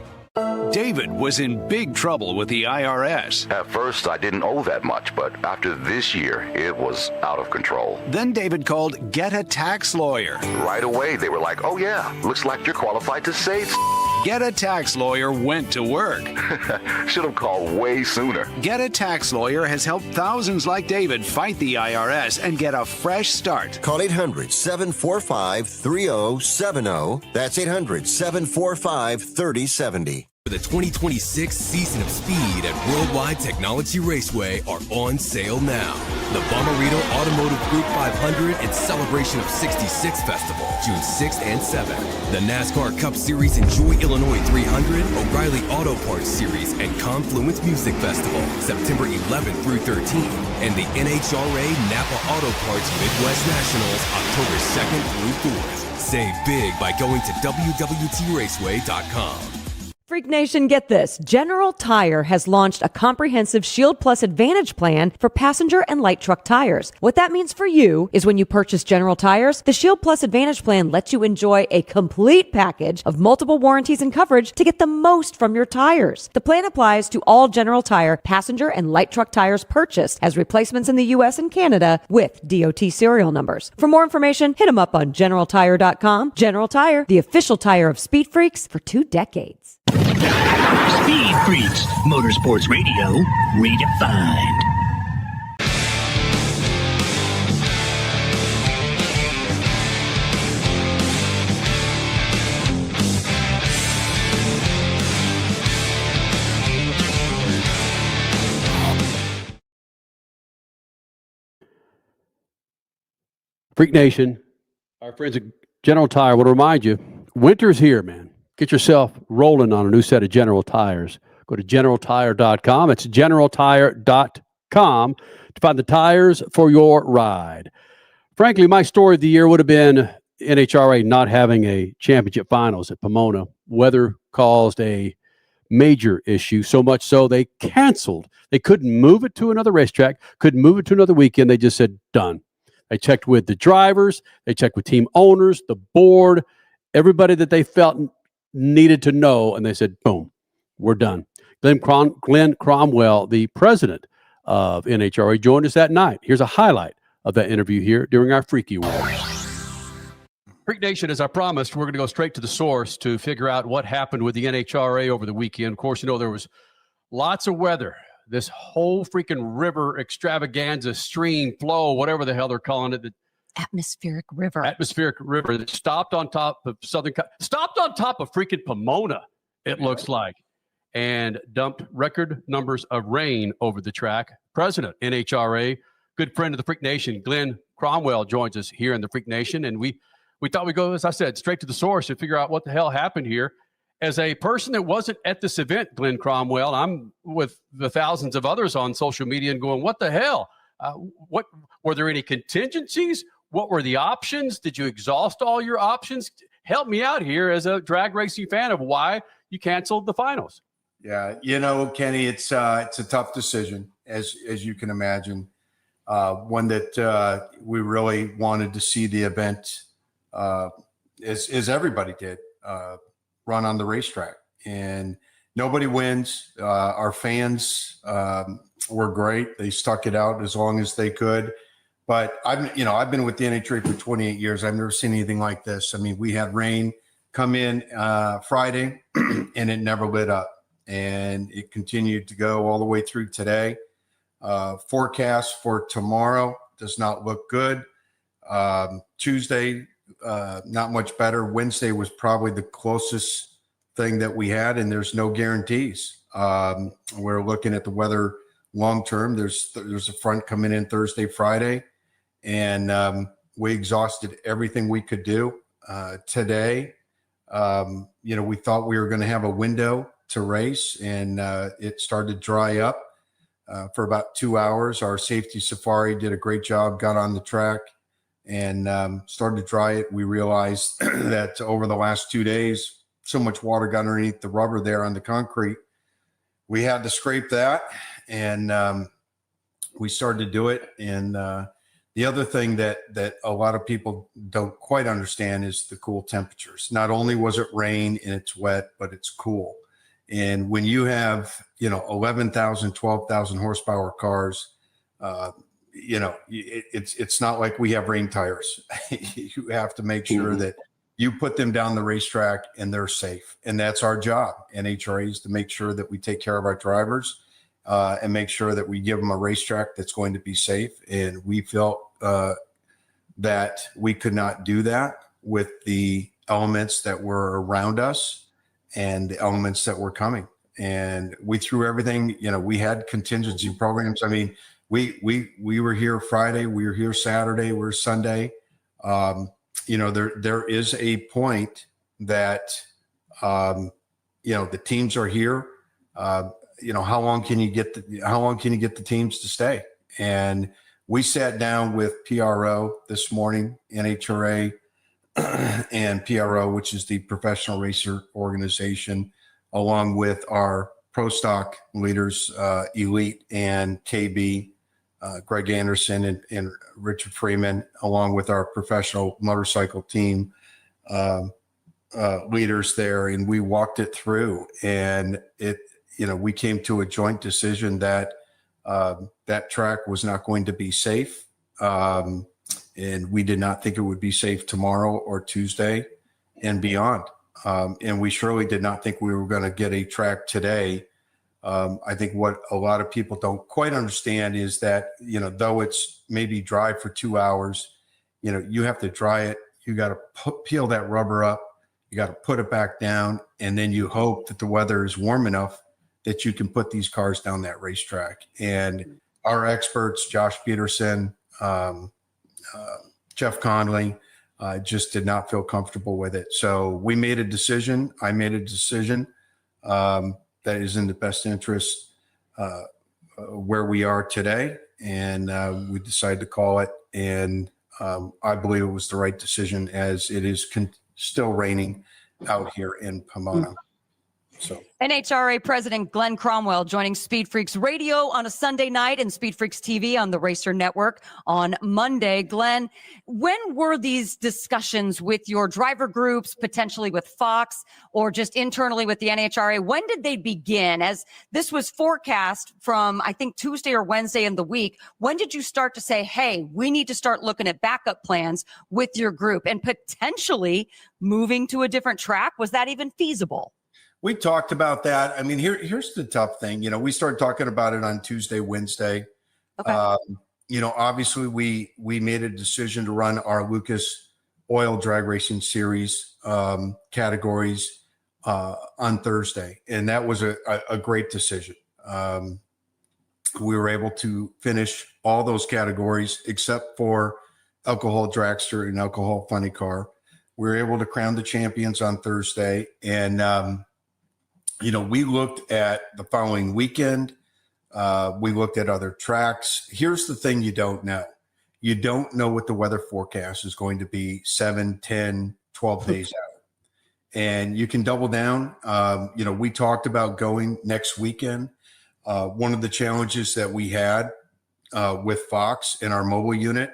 David was in big trouble with the IRS. At first, I didn't owe that much, but after this year, it was out of control. Then David called Get a Tax Lawyer. Right away, they were like, oh yeah, looks like you're qualified to save. Get a Tax Lawyer went to work. Should have called way sooner. Get a Tax Lawyer has helped thousands like David fight the IRS and get a fresh start. Call 800-745-3070. That's 800-745-3070. The 2026 season of Speed at Worldwide Technology Raceway are on sale now. The Bommarito Automotive Group 500 and Celebration of 66 Festival, June 6th and 7th. The NASCAR Cup Series Enjoy Illinois 300, O'Reilly Auto Parts Series, and Confluence Music Festival, September 11th through 13th. And the NHRA Napa Auto Parts Midwest Nationals, October 2nd through 4th. Save big by going to WWTRaceway.com. Freak Nation, get this. General Tire has launched a comprehensive Shield Plus Advantage plan for passenger and light truck tires. What that means for you is when you purchase General Tires, the Shield Plus Advantage plan lets you enjoy a complete package of multiple warranties and coverage to get the most from your tires. The plan applies to all General Tire passenger and light truck tires purchased as replacements in the U.S. and Canada with DOT serial numbers. For more information, hit them up on GeneralTire.com. General Tire, the official tire of Speed Freaks for 2 decades. Speed Freaks, Motorsports Radio, redefined. Freak Nation, our friends at General Tire will remind you, winter's here, man. Get yourself rolling on a new set of General Tires. Go to GeneralTire.com. It's GeneralTire.com to find the tires for your ride. Frankly, my story of the year would have been NHRA not having a championship finals at Pomona. Weather caused a major issue, so much so they canceled. They couldn't move it to another racetrack, couldn't move it to another weekend. They just said, done. They checked with the drivers, they checked with team owners, the board, everybody that they felt needed to know, and they said, boom, we're done. Glen Cromwell, the president of NHRA, joined us that night. Here's a highlight of that interview here during our Freaky Awards. Freak Nation, as I promised, we're going to go straight to the source to figure out what happened with the NHRA over the weekend. Of course, you know, there was lots of weather. This whole freaking river extravaganza, stream, flow, whatever the hell they're calling it. Atmospheric river. Atmospheric river that stopped on top of freaking Pomona, it looks like, and dumped record numbers of rain over the track. President, NHRA, good friend of the Freak Nation, Glen Cromwell, joins us here in the Freak Nation, and we thought we'd go, as I said, straight to the source and figure out what the hell happened here. As a person that wasn't at this event, Glen Cromwell, I'm with the thousands of others on social media and going, what the hell? What were there any contingencies? What were the options? Did you exhaust all your options? Help me out here as a drag racing fan of why you canceled the finals. Yeah, you know, Kenny, it's a tough decision, as you can imagine. One that we really wanted to see the event, as everybody did, run on the racetrack, and nobody wins. Our fans were great; they stuck it out as long as they could. But I've been with the NHRA for 28 years. I've never seen anything like this. I mean, we had rain come in Friday, and it never lit up, and it continued to go all the way through today. Forecast for tomorrow does not look good. Tuesday, not much better. Wednesday was probably the closest thing that we had, and there's no guarantees. We're looking at the weather long term. There's a front coming in Thursday, Friday, and we exhausted everything we could do today. We thought we were going to have a window to race, and it started to dry up for about 2 hours. Our safety safari did a great job, got on the track, and started to dry it. We realized that over the last 2 days, so much water got underneath the rubber there on the concrete. We had to scrape that, and we started to do it. And the other thing that a lot of people don't quite understand is the cool temperatures. Not only was it rain and it's wet, but it's cool. And when you have, 11,000, 12,000 horsepower cars, it's not like we have rain tires. You have to make sure that you put them down the racetrack and they're safe. And that's our job, NHRA, is to make sure that we take care of our drivers and make sure that we give them a racetrack that's going to be safe. And we felt that we could not do that with the elements that were around us and the elements that were coming. And we threw everything, we had contingency programs. I mean, we were here Friday, we were here Saturday, we were Sunday. There is a point that, the teams are here. How long can you get the teams to stay? And we sat down with PRO this morning, NHRA and PRO, which is the Professional Racer Organization, along with our pro stock leaders, Elite and KB, Greg Anderson and Richard Freeman, along with our professional motorcycle team leaders there. And we walked it through, and we came to a joint decision that that track was not going to be safe. And we did not think it would be safe tomorrow or Tuesday and beyond. And we surely did not think we were going to get a track today. I think what a lot of people don't quite understand is that, though it's maybe dry for 2 hours, you have to dry it. You got to peel that rubber up. You got to put it back down. And then you hope that the weather is warm enough that you can put these cars down that racetrack. And our experts, Josh Peterson, Jeff Conley just did not feel comfortable with it. So we made a decision. I made a decision that is in the best interest where we are today. And we decided to call it. And I believe it was the right decision, as it is still raining out here in Pomona. So NHRA President Glen Cromwell joining SpeedFreaks Radio on a Sunday night and SpeedFreaks TV on the Racer Network on Monday. Glen, when were these discussions with your driver groups, potentially with Fox, or just internally with the NHRA? When did they begin? As this was forecast from, I think, Tuesday or Wednesday in the week, when did you start to say, hey, we need to start looking at backup plans with your group and potentially moving to a different track? Was that even feasible? We talked about that. I mean, here's the tough thing. You know, we started talking about it on Tuesday, Wednesday. Okay. You know, obviously we made a decision to run our Lucas Oil Drag Racing Series categories on Thursday, and that was a great decision. We were able to finish all those categories except for alcohol dragster and alcohol funny car. We were able to crown the champions on Thursday, and you know, we looked at the following weekend. We looked at other tracks. Here's the thing you don't know. You don't know what the weather forecast is going to be 7, 10, 12 days out. And you can double down. You know, we talked about going next weekend. One of the challenges that we had with Fox in our mobile unit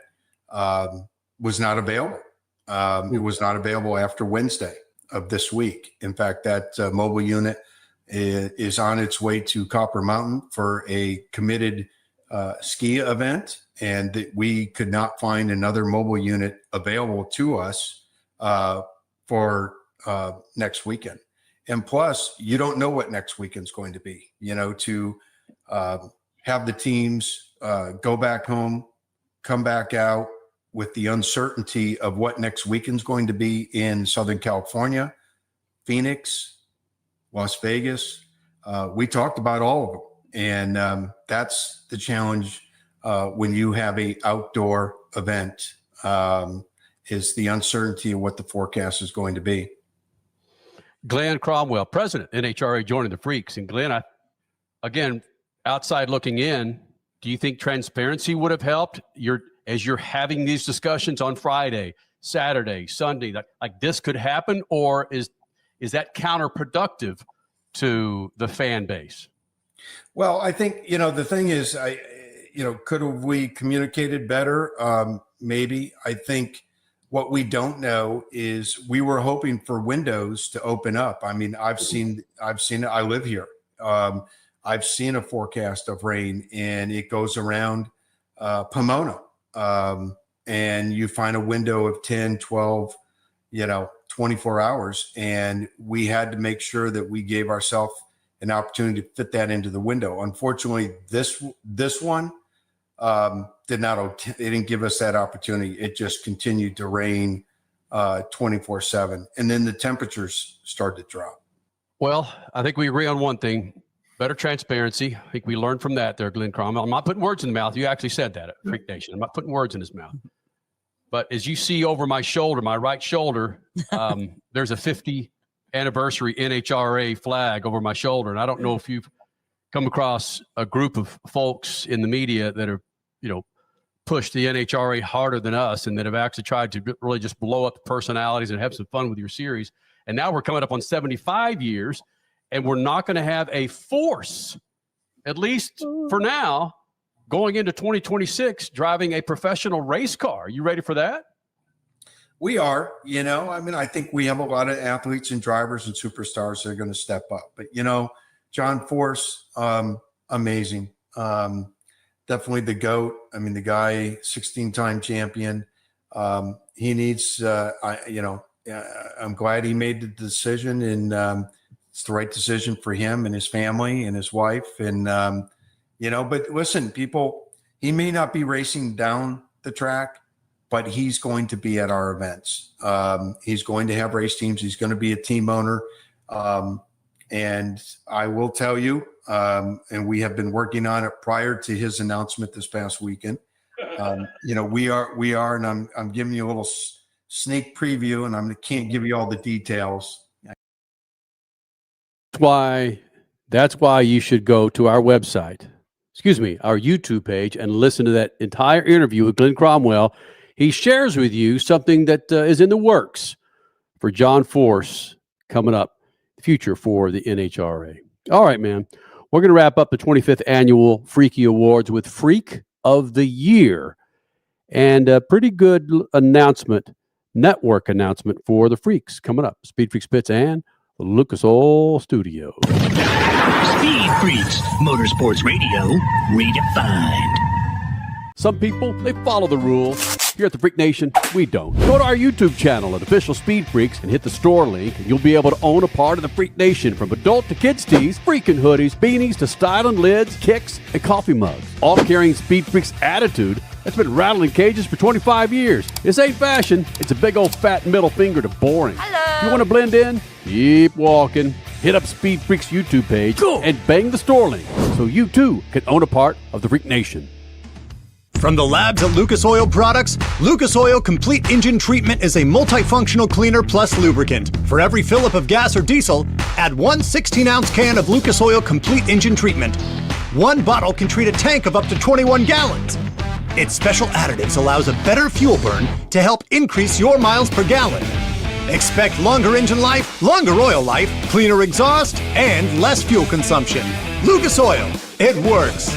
was not available. It was not available after Wednesday of this week. In fact, that mobile unit is on its way to Copper Mountain for a committed ski event, and that we could not find another mobile unit available to us for next weekend. And plus, you don't know what next weekend's going to be. You know, to have the teams go back home, come back out with the uncertainty of what next weekend's going to be in Southern California, Phoenix, Las Vegas. We talked about all of them. And that's the challenge when you have a outdoor event, is the uncertainty of what the forecast is going to be. Glen Cromwell, president, NHRA, joining the Freaks. And Glen, again, outside looking in, do you think transparency would have helped as you're having these discussions on Friday, Saturday, Sunday, like this could happen? Or is that counterproductive to the fan base? Well, I think, you know, the thing is, could have we communicated better? Maybe. I think what we don't know is we were hoping for windows to open up. I mean, I've seen it. I live here. I've seen a forecast of rain, and it goes around Pomona, and you find a window of 10, 12, 24 hours. And we had to make sure that we gave ourselves an opportunity to fit that into the window. Unfortunately, this one did not. It didn't give us that opportunity. It just continued to rain 24/7, and then the temperatures started to drop. Well, I think we agree on one thing: better transparency. I think we learned from that there, Glen Cromwell. I'm not putting words in the mouth. You actually said that at Freak Nation. I'm not putting words in his mouth. But as you see over my shoulder, my right shoulder, there's a 50th anniversary NHRA flag over my shoulder. And I don't know if you've come across a group of folks in the media that have, pushed the NHRA harder than us, and that have actually tried to really just blow up the personalities and have some fun with your series. And now we're coming up on 75 years, and we're not going to have a force, at least for now, going into 2026, driving a professional race car. Are you ready for that? We are, I think we have a lot of athletes and drivers and superstars that are going to step up. But, John Force, amazing. Definitely the GOAT. I mean, the guy, 16-time champion. He needs, I'm glad he made the decision, and it's the right decision for him and his family and his wife. And, but listen, people, he may not be racing down the track, but he's going to be at our events. He's going to have race teams. He's going to be a team owner. And I will tell you, and we have been working on it prior to his announcement this past weekend. we are, and I'm giving you a little sneak preview, and I can't give you all the details. That's why you should go to our website, our YouTube page, and listen to that entire interview with Glen Cromwell. He shares with you something that is in the works for John Force coming up, future for the NHRA. All right, man. We're going to wrap up the 25th Annual Freaky Awards with Freak of the Year. And a pretty good network announcement for the Freaks coming up. Speed Freaks Pits and the Lucas Oil Studios. Speed Freaks, Motorsports Radio, redefined. Some people, they follow the rules. Here at the Freak Nation, we don't. Go to our YouTube channel at Official Speed Freaks and hit the store link, and you'll be able to own a part of the Freak Nation, from adult to kids tees, freaking hoodies, beanies to styling lids, kicks, and coffee mugs. All carrying Speed Freaks attitude that's been rattling cages for 25 years. This ain't fashion. It's a big old fat middle finger to boring. Hello. You want to blend in? Keep walking. Hit up Speed Freaks YouTube page and bang the store link so you too can own a part of the Freak Nation. From the labs at Lucas Oil Products, Lucas Oil Complete Engine Treatment is a multifunctional cleaner plus lubricant. For every fill-up of gas or diesel, add one 16-ounce can of Lucas Oil Complete Engine Treatment. One bottle can treat a tank of up to 21 gallons. Its special additives allows a better fuel burn to help increase your miles per gallon. Expect longer engine life, longer oil life, cleaner exhaust, and less fuel consumption. Lucas Oil, it works.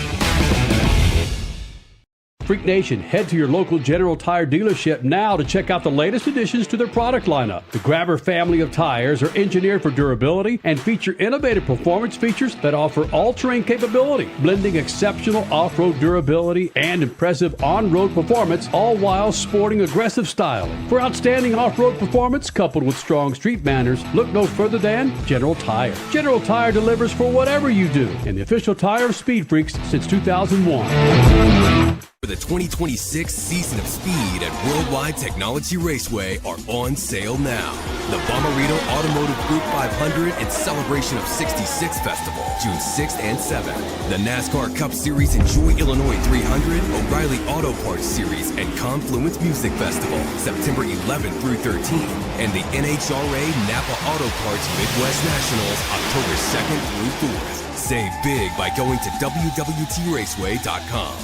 Freak Nation, head to your local General Tire dealership now to check out the latest additions to their product lineup. The Grabber family of tires are engineered for durability and feature innovative performance features that offer all-terrain capability, blending exceptional off-road durability and impressive on-road performance, all while sporting aggressive styling. For outstanding off-road performance coupled with strong street manners, look no further than General Tire. General Tire delivers for whatever you do, and the official tire of Speed Freaks since 2001. For the 2026 season of Speed at Worldwide Technology Raceway are on sale now. The Bommarito Automotive Group 500 and Celebration of 66 Festival, June 6th and 7th. The NASCAR Cup Series Enjoy Illinois 300, O'Reilly Auto Parts Series, and Confluence Music Festival, September 11th through 13th. And the NHRA Napa Auto Parts Midwest Nationals, October 2nd through 4th. Save big by going to www.raceway.com.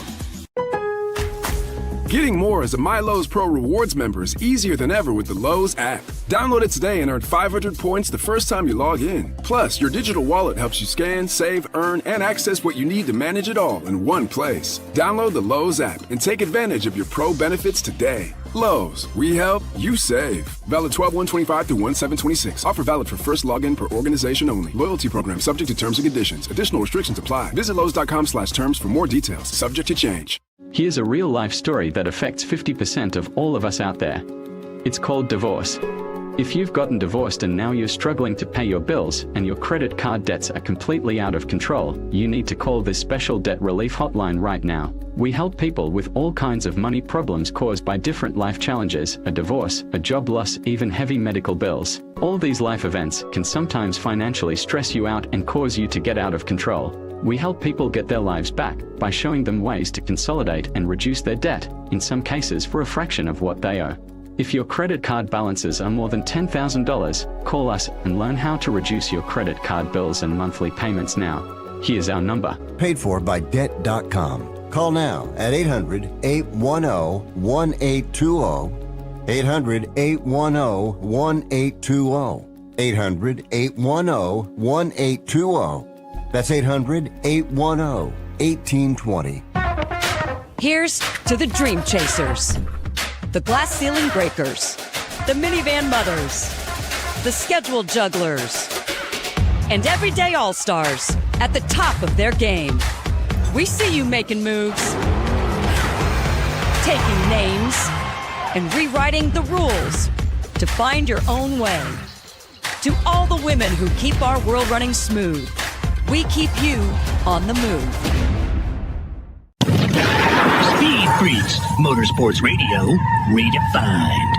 Getting more as a MyLowe's Pro Rewards member is easier than ever with the Lowe's app. Download it today and earn 500 points the first time you log in. Plus, your digital wallet helps you scan, save, earn, and access what you need to manage it all in one place. Download the Lowe's app and take advantage of your Pro benefits today. Lowe's, we help, you save. Valid 12/1/25 through 1/7/26. Offer valid for first login per organization only. Loyalty program subject to terms and conditions. Additional restrictions apply. Visit Lowe's.com/terms for more details. Subject to change. Here's a real-life story that affects 50% of all of us out there. It's called divorce. If you've gotten divorced and now you're struggling to pay your bills and your credit card debts are completely out of control, you need to call this special debt relief hotline right now. We help people with all kinds of money problems caused by different life challenges, a divorce, a job loss, even heavy medical bills. All these life events can sometimes financially stress you out and cause you to get out of control. We help people get their lives back by showing them ways to consolidate and reduce their debt, in some cases for a fraction of what they owe. If your credit card balances are more than $10,000, call us and learn how to reduce your credit card bills and monthly payments now. Here's our number. Paid for by Debt.com. Call now at 800-810-1820. 800-810-1820. 800-810-1820. That's 800-810-1820. Here's to the Dream Chasers, the Glass Ceiling Breakers, the Minivan Mothers, the Schedule Jugglers, and everyday all-stars at the top of their game. We see you making moves, taking names, and rewriting the rules to find your own way. To all the women who keep our world running smooth, we keep you on the move. Speed Freaks, Motorsports Radio, redefined.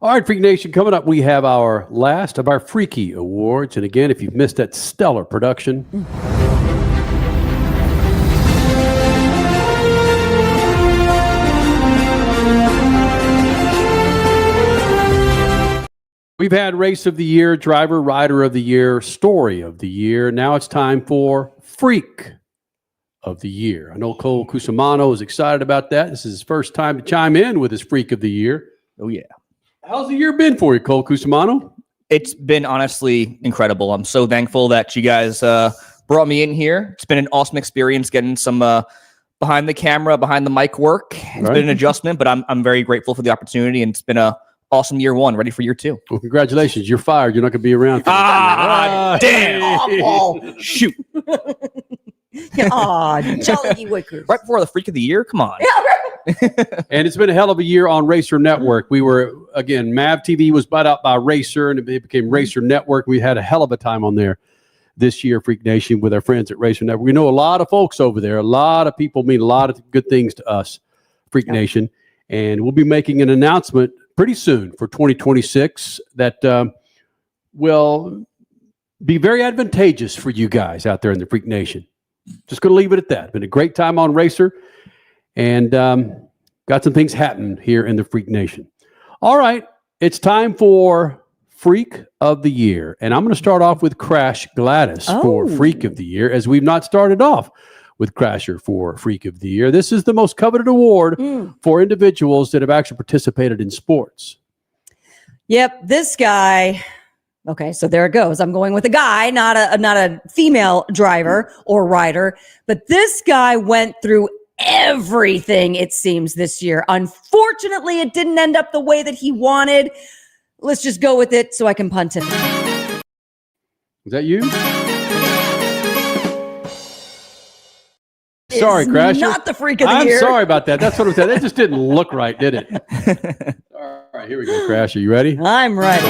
All right, Freak Nation, coming up, we have our last of our Freaky Awards. And again, if you've missed that stellar production, we've had Race of the Year, Driver, Rider of the Year, Story of the Year. Now it's time for Freak of the Year. I know Cole Cusimano is excited about that. This is his first time to chime in with his Freak of the Year. Oh, yeah. How's the year been for you, Cole Cusimano? It's been honestly incredible. I'm so thankful that you guys brought me in here. It's been an awesome experience getting some behind the camera, behind the mic work. It's been an adjustment, but I'm very grateful for the opportunity, and it's been a awesome year one, ready for year two. Well, congratulations. You're fired. You're not going to be around. Damn. Oh, shoot. Jolly Wickers. Right before the Freak of the Year? Come on. And it's been a hell of a year on Racer Network. We were, again, MAV TV was bought out by Racer, and it became Racer Network. We had a hell of a time on there this year, Freak Nation, with our friends at Racer Network. We know a lot of folks over there. A lot of people mean a lot of good things to us, Freak Nation. And we'll be making an announcement pretty soon for 2026 that will be very advantageous for you guys out there in the Freak Nation. Just going to leave it at that. Been a great time on Racer, and got some things happening here in the Freak Nation. All right, it's time for Freak of the Year, and I'm going to start off with Crash Gladys for Freak of the Year, as we've not started off with Crasher for Freak of the Year. This is the most coveted award for individuals that have actually participated in sports. Yep, this guy. Okay, so there it goes. I'm going with a guy, not a female driver or rider, but this guy went through everything, it seems, this year. Unfortunately, it didn't end up the way that he wanted. Let's just go with it so I can punt it. Is that you? Sorry, Crash. Not the Freak of the Year. I'm sorry about that. That's what I'm saying. That just didn't look right, did it? All right, here we go, Crash. Are you ready? I'm ready.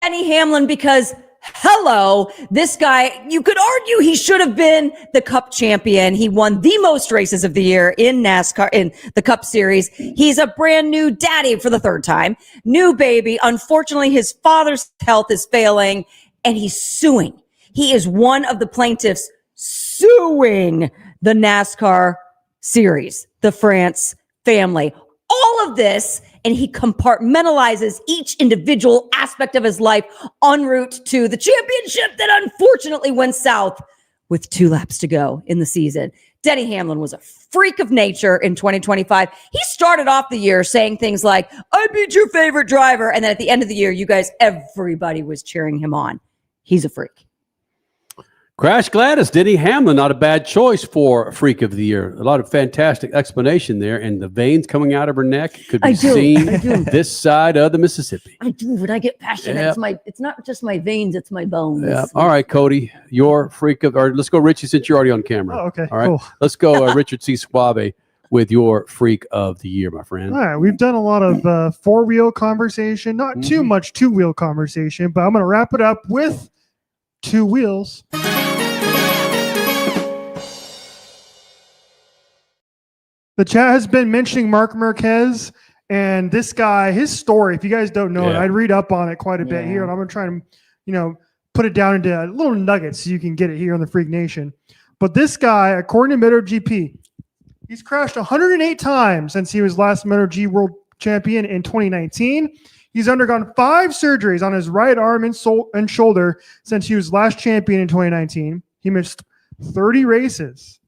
Denny Hamlin, because hello, this guy, you could argue he should have been the Cup champion. He won the most races of the year in NASCAR, in the Cup Series. He's a brand new daddy for the third time. New baby. Unfortunately, his father's health is failing, and he's suing. He is one of the plaintiffs suing the NASCAR Series, the France family. All of this, and he compartmentalizes each individual aspect of his life en route to the championship that unfortunately went south with 2 laps to go in the season. Denny Hamlin was a freak of nature in 2025. He started off the year saying things like, I beat your favorite driver. And then at the end of the year, you guys, everybody was cheering him on. He's a freak. Crash Gladys, Denny Hamlin, not a bad choice for Freak of the Year. A lot of fantastic explanation there, and the veins coming out of her neck could be seen this side of the Mississippi. I do. When I get passionate, it's not just my veins, it's my bones. Yeah. All right, Cody, your Freak of, or let's go, Richie, since you're already on camera. Oh, okay. All right, cool. Let's go, Richard C. Suave, with your Freak of the Year, my friend. All right, we've done a lot of four-wheel conversation, not too much two-wheel conversation, but I'm going to wrap it up with 2 wheels. The chat has been mentioning Marc Marquez, and this guy, his story, if you guys don't know it, I'd read up on it quite a bit here, and I'm going to try and, put it down into little nuggets so you can get it here on the Freak Nation. But this guy, according to MotoGP, he's crashed 108 times since he was last MotoGP World Champion in 2019. He's undergone 5 surgeries on his right arm and shoulder since he was last champion in 2019. He missed 30 races.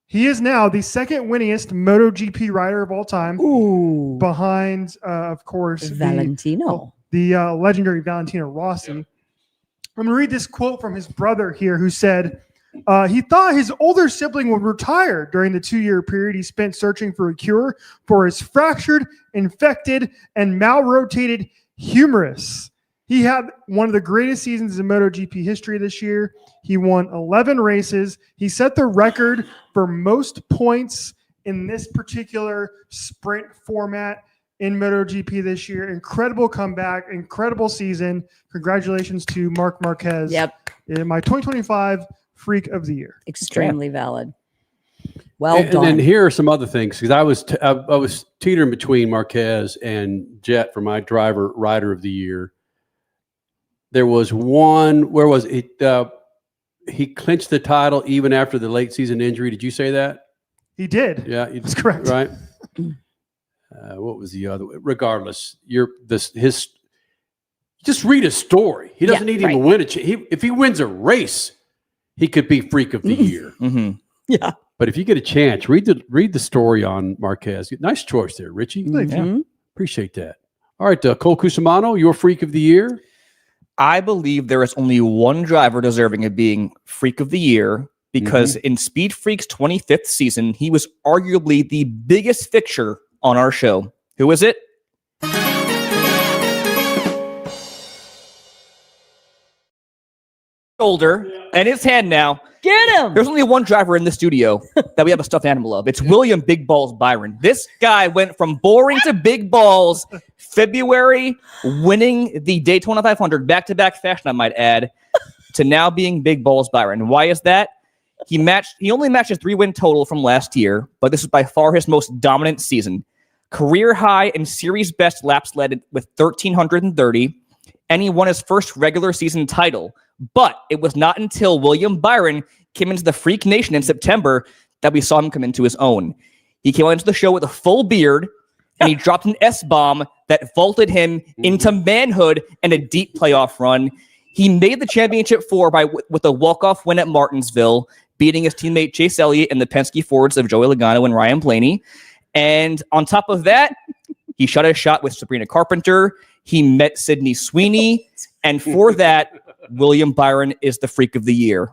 He is now the second winningest MotoGP rider of all time, behind, of course, Valentino, the legendary Valentino Rossi. I'm going to read this quote from his brother here, who said, he thought his older sibling would retire during the 2-year period he spent searching for a cure for his fractured, infected, and malrotated humerus. He had one of the greatest seasons in MotoGP history this year. He won 11 races. He set the record for most points in this particular sprint format in MotoGP this year. Incredible comeback, incredible season. Congratulations to Marc Marquez. Yep. In my 2025 Freak of the Year. Extremely valid. Well and done. then here are some other things, because I was teetering between Marquez and Jet for my rider of the year. There was one, where was it? He clinched the title even after the late season injury. Did you say that? He did. Yeah, that's correct. Right. What was the other? Regardless, just read his story. He doesn't need even to win if he wins a race, he could be Freak of the Year. Yeah. But if you get a chance, read the story on Marquez. Nice choice there, Richie. Appreciate that. All right, Cole Cusimano, your Freak of the Year. I believe there is only one driver deserving of being Freak of the Year, because in Speed Freaks' 25th season, he was arguably the biggest fixture on our show. Who is it? Shoulder and his hand now. Get him! There's only one driver in the studio that we have a stuffed animal of. It's William Big Balls Byron. This guy went from boring to big balls. February, winning the Daytona 500 back-to-back fashion, I might add, to now being Big Balls Byron. Why is that? He only matched a 3-win total from last year, but this is by far his most dominant season. Career high and series best laps led with 1,330, and he won his first regular season title. But it was not until William Byron came into the Freak Nation in September that we saw him come into his own. He came into the show with a full beard, and he dropped an S-bomb that vaulted him into manhood and a deep playoff run. He made the championship four with a walk-off win at Martinsville, beating his teammate Chase Elliott and the Penske Fords of Joey Logano and Ryan Blaney. And on top of that, he shot a shot with Sabrina Carpenter. He met Sydney Sweeney. And for that, William Byron is the Freak of the Year.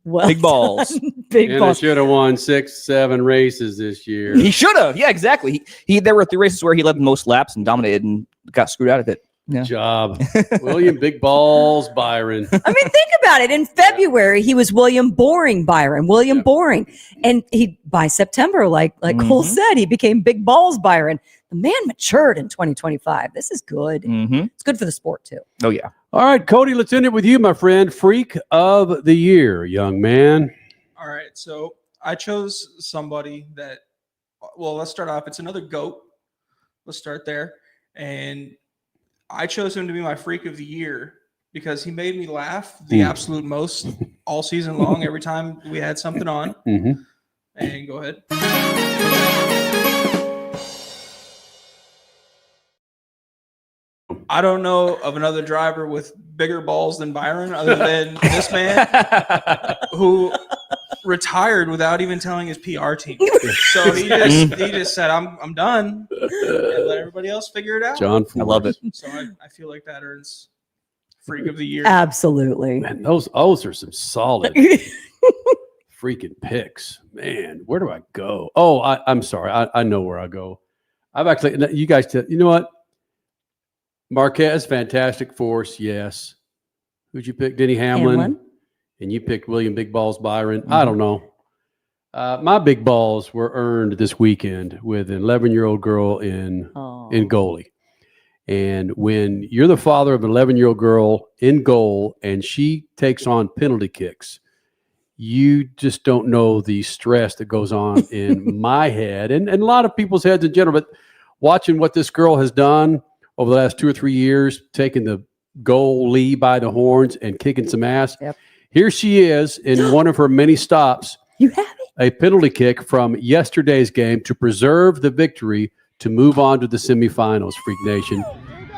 Well Big balls. Big balls. He should have won 6-7 races this year. He should have. Yeah, exactly. There were 3 races where he led the most laps and dominated and got screwed out of it. Yeah. Job. William Big Balls Byron. I mean, think about it. In February, he was William Boring Byron. William Boring. And by September, like Cole said, he became Big Balls Byron. The man matured in 2025. This is good. It's good for the sport, too. Oh, yeah. All right, Cody, let's end it with you, my friend. Freak of the Year, young man. All right, so I chose somebody that, well, let's start off. It's another GOAT. Let's start there. And I chose him to be my Freak of the Year because he made me laugh the absolute most all season long, every time we had something on. And go ahead. I don't know of another driver with bigger balls than Byron other than this man who retired without even telling his PR team. So he just said, I'm done, and let everybody else figure it out. John Ford. I love it. So I feel like that earns Freak of the Year. Absolutely. Man, those are some solid freaking picks. Man, where do I go? Oh, I'm sorry. I know where I go. I've actually, you guys, you know what? Marquez, Fantastic Force, yes. Who'd you pick? Denny Hamlin. And you picked William Big Balls Byron. I don't know. My big balls were earned this weekend with an 11-year-old girl in goalie. And when you're the father of an 11-year-old girl in goal and she takes on penalty kicks, you just don't know the stress that goes on in my head and a lot of people's heads in general. But watching what this girl has done over the last 2 or 3 years, taking the goalie by the horns and kicking some ass. Yep. Here she is in one of her many stops. You have it. A penalty kick from yesterday's game to preserve the victory to move on to the semifinals, Freak Nation.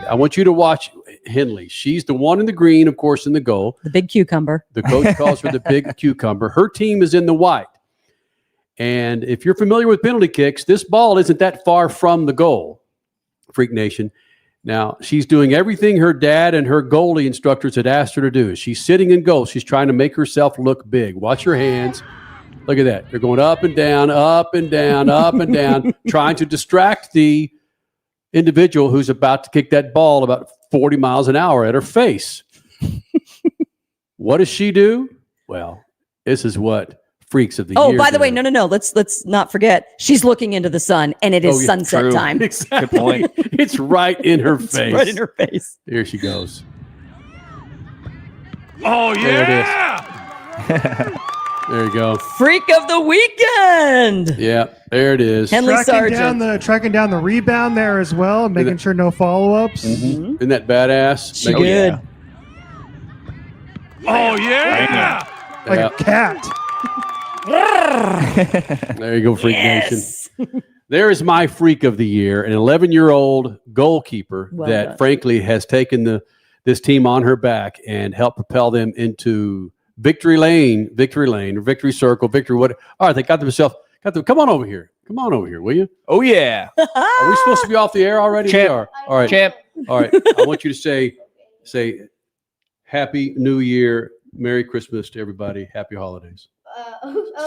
I want you to watch Henley. She's the one in the green, of course, in the goal. The big cucumber. The coach calls her the big cucumber. Her team is in the white. And if you're familiar with penalty kicks, this ball isn't that far from the goal, Freak Nation. Now, she's doing everything her dad and her goalie instructors had asked her to do. She's sitting in goal. She's trying to make herself look big. Watch her hands. Look at that. They're going up and down, up and down, up and down, trying to distract the individual who's about to kick that ball about 40 miles an hour at her face. What does she do? Well, this is what Freaks of the Year. Oh, by the way, no. Let's not forget. She's looking into the sun, and it is sunset time. Exactly. Good point. It's right in her face. Right in her face. Here she goes. Oh, There yeah! There you go. Freak of the weekend. Yeah, there it is. Henley Sargent. Tracking down the rebound there as well, making sure no follow-ups. Mm-hmm. Isn't that badass? She good. Oh, yeah. Like a cat. There you go, Freak Nation. There is my Freak of the Year, an 11-year-old goalkeeper that, frankly, has taken this team on her back and helped propel them into victory lane, or victory circle, victory what? All right, they got themselves. Come on over here. Come on over here, will you? Oh, yeah. Are we supposed to be off the air already? Champ. We are. All right. Champ. All right. I want you to say Happy New Year, Merry Christmas to everybody, Happy Holidays.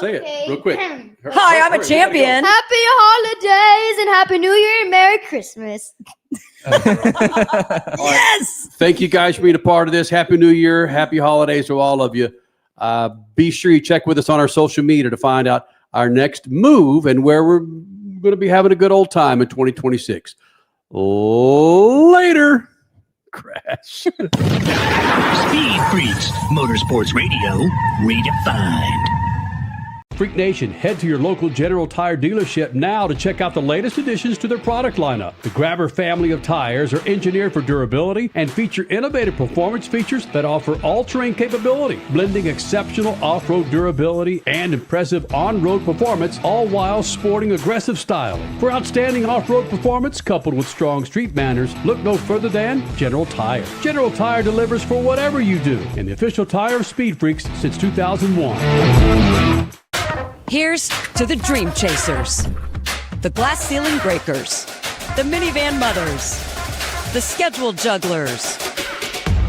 Say it real quick. Hi, I'm a champion. Happy holidays and Happy New Year and Merry Christmas. Yes. Thank you guys for being a part of this. Happy New Year, Happy Holidays to all of you. Be sure you check with us on our social media to find out our next move and where we're going to be having a good old time in 2026. Later. Crash. Speed Freaks, Motorsports Radio, redefined. Freak Nation, head to your local General Tire dealership now to check out the latest additions to their product lineup. The Grabber family of tires are engineered for durability and feature innovative performance features that offer all-terrain capability, blending exceptional off-road durability and impressive on-road performance, all while sporting aggressive styling. For outstanding off-road performance coupled with strong street manners, look no further than General Tire. General Tire delivers for whatever you do, and the official tire of Speed Freaks since 2001. Here's to the Dream Chasers, the Glass Ceiling Breakers, the Minivan Mothers, the Scheduled Jugglers,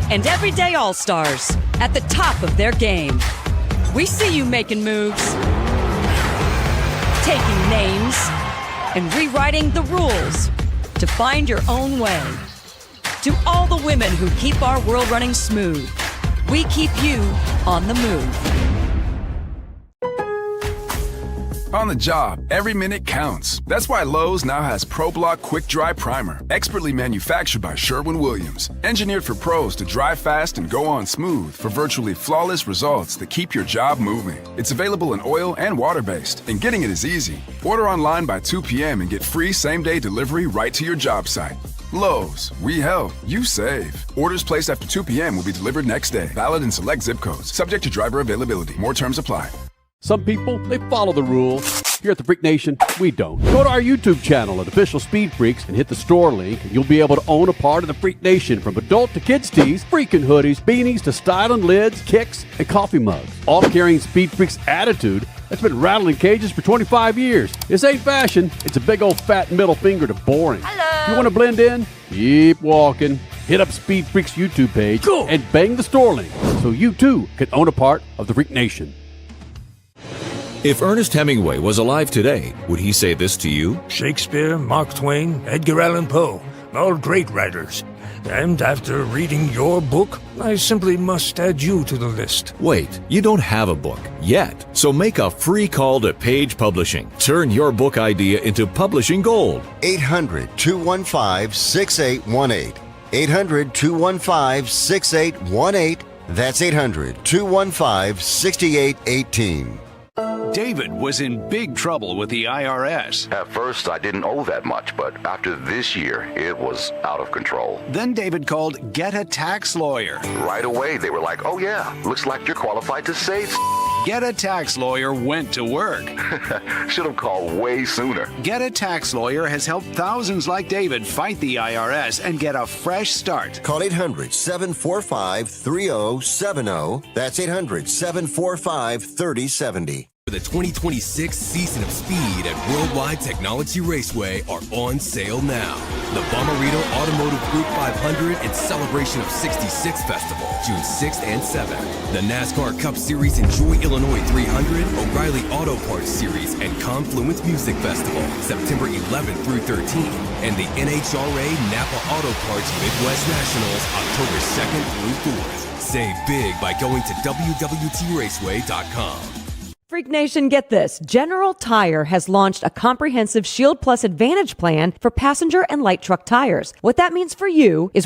and everyday All-Stars at the top of their game. We see you making moves, taking names, and rewriting the rules to find your own way. To all the women who keep our world running smooth, we keep you on the move. On the job, every minute counts. That's why Lowe's now has ProBlock Quick Dry Primer, expertly manufactured by Sherwin-Williams. Engineered for pros to dry fast and go on smooth for virtually flawless results that keep your job moving. It's available in oil and water-based, and getting it is easy. Order online by 2 p.m. and get free same-day delivery right to your job site. Lowe's, we help, you save. Orders placed after 2 p.m. will be delivered next day. Valid in select zip codes. Subject to driver availability. More terms apply. Some people, they follow the rules. Here at the Freak Nation, we don't. Go to our YouTube channel at Official Speed Freaks and hit the store link, and you'll be able to own a part of the Freak Nation, from adult to kids tees, freaking hoodies, beanies to styling lids, kicks, and coffee mugs. All carrying Speed Freaks attitude that's been rattling cages for 25 years. This ain't fashion. It's a big old fat middle finger to boring. Hello. You want to blend in? Keep walking. Hit up Speed Freaks YouTube page and bang the store link so you too can own a part of the Freak Nation. If Ernest Hemingway was alive today, would he say this to you? Shakespeare, Mark Twain, Edgar Allan Poe, all great writers. And after reading your book, I simply must add you to the list. Wait, you don't have a book yet. So make a free call to Page Publishing. Turn your book idea into publishing gold. 800-215-6818. 800-215-6818. That's 800-215-6818. David was in big trouble with the IRS. At first, I didn't owe that much, but after this year, it was out of control. Then David called Get a Tax Lawyer. Right away, they were like, oh yeah, looks like you're qualified to save. Get a Tax Lawyer went to work. Should have called way sooner. Get a Tax Lawyer has helped thousands like David fight the IRS and get a fresh start. Call 800-745-3070. That's 800-745-3070. The 2026 season of Speed at Worldwide Technology Raceway are on sale now. The Bommarito Automotive Group 500 and Celebration of 66 Festival, June 6th and 7th. The NASCAR Cup Series Enjoy Illinois 300, O'Reilly Auto Parts Series, and Confluence Music Festival, September 11th through 13th. And the NHRA Napa Auto Parts Midwest Nationals, October 2nd through 4th. Save big by going to WWTRaceway.com. Freak Nation, get this. General Tire has launched a comprehensive Shield Plus Advantage plan for passenger and light truck tires. What that means for you is when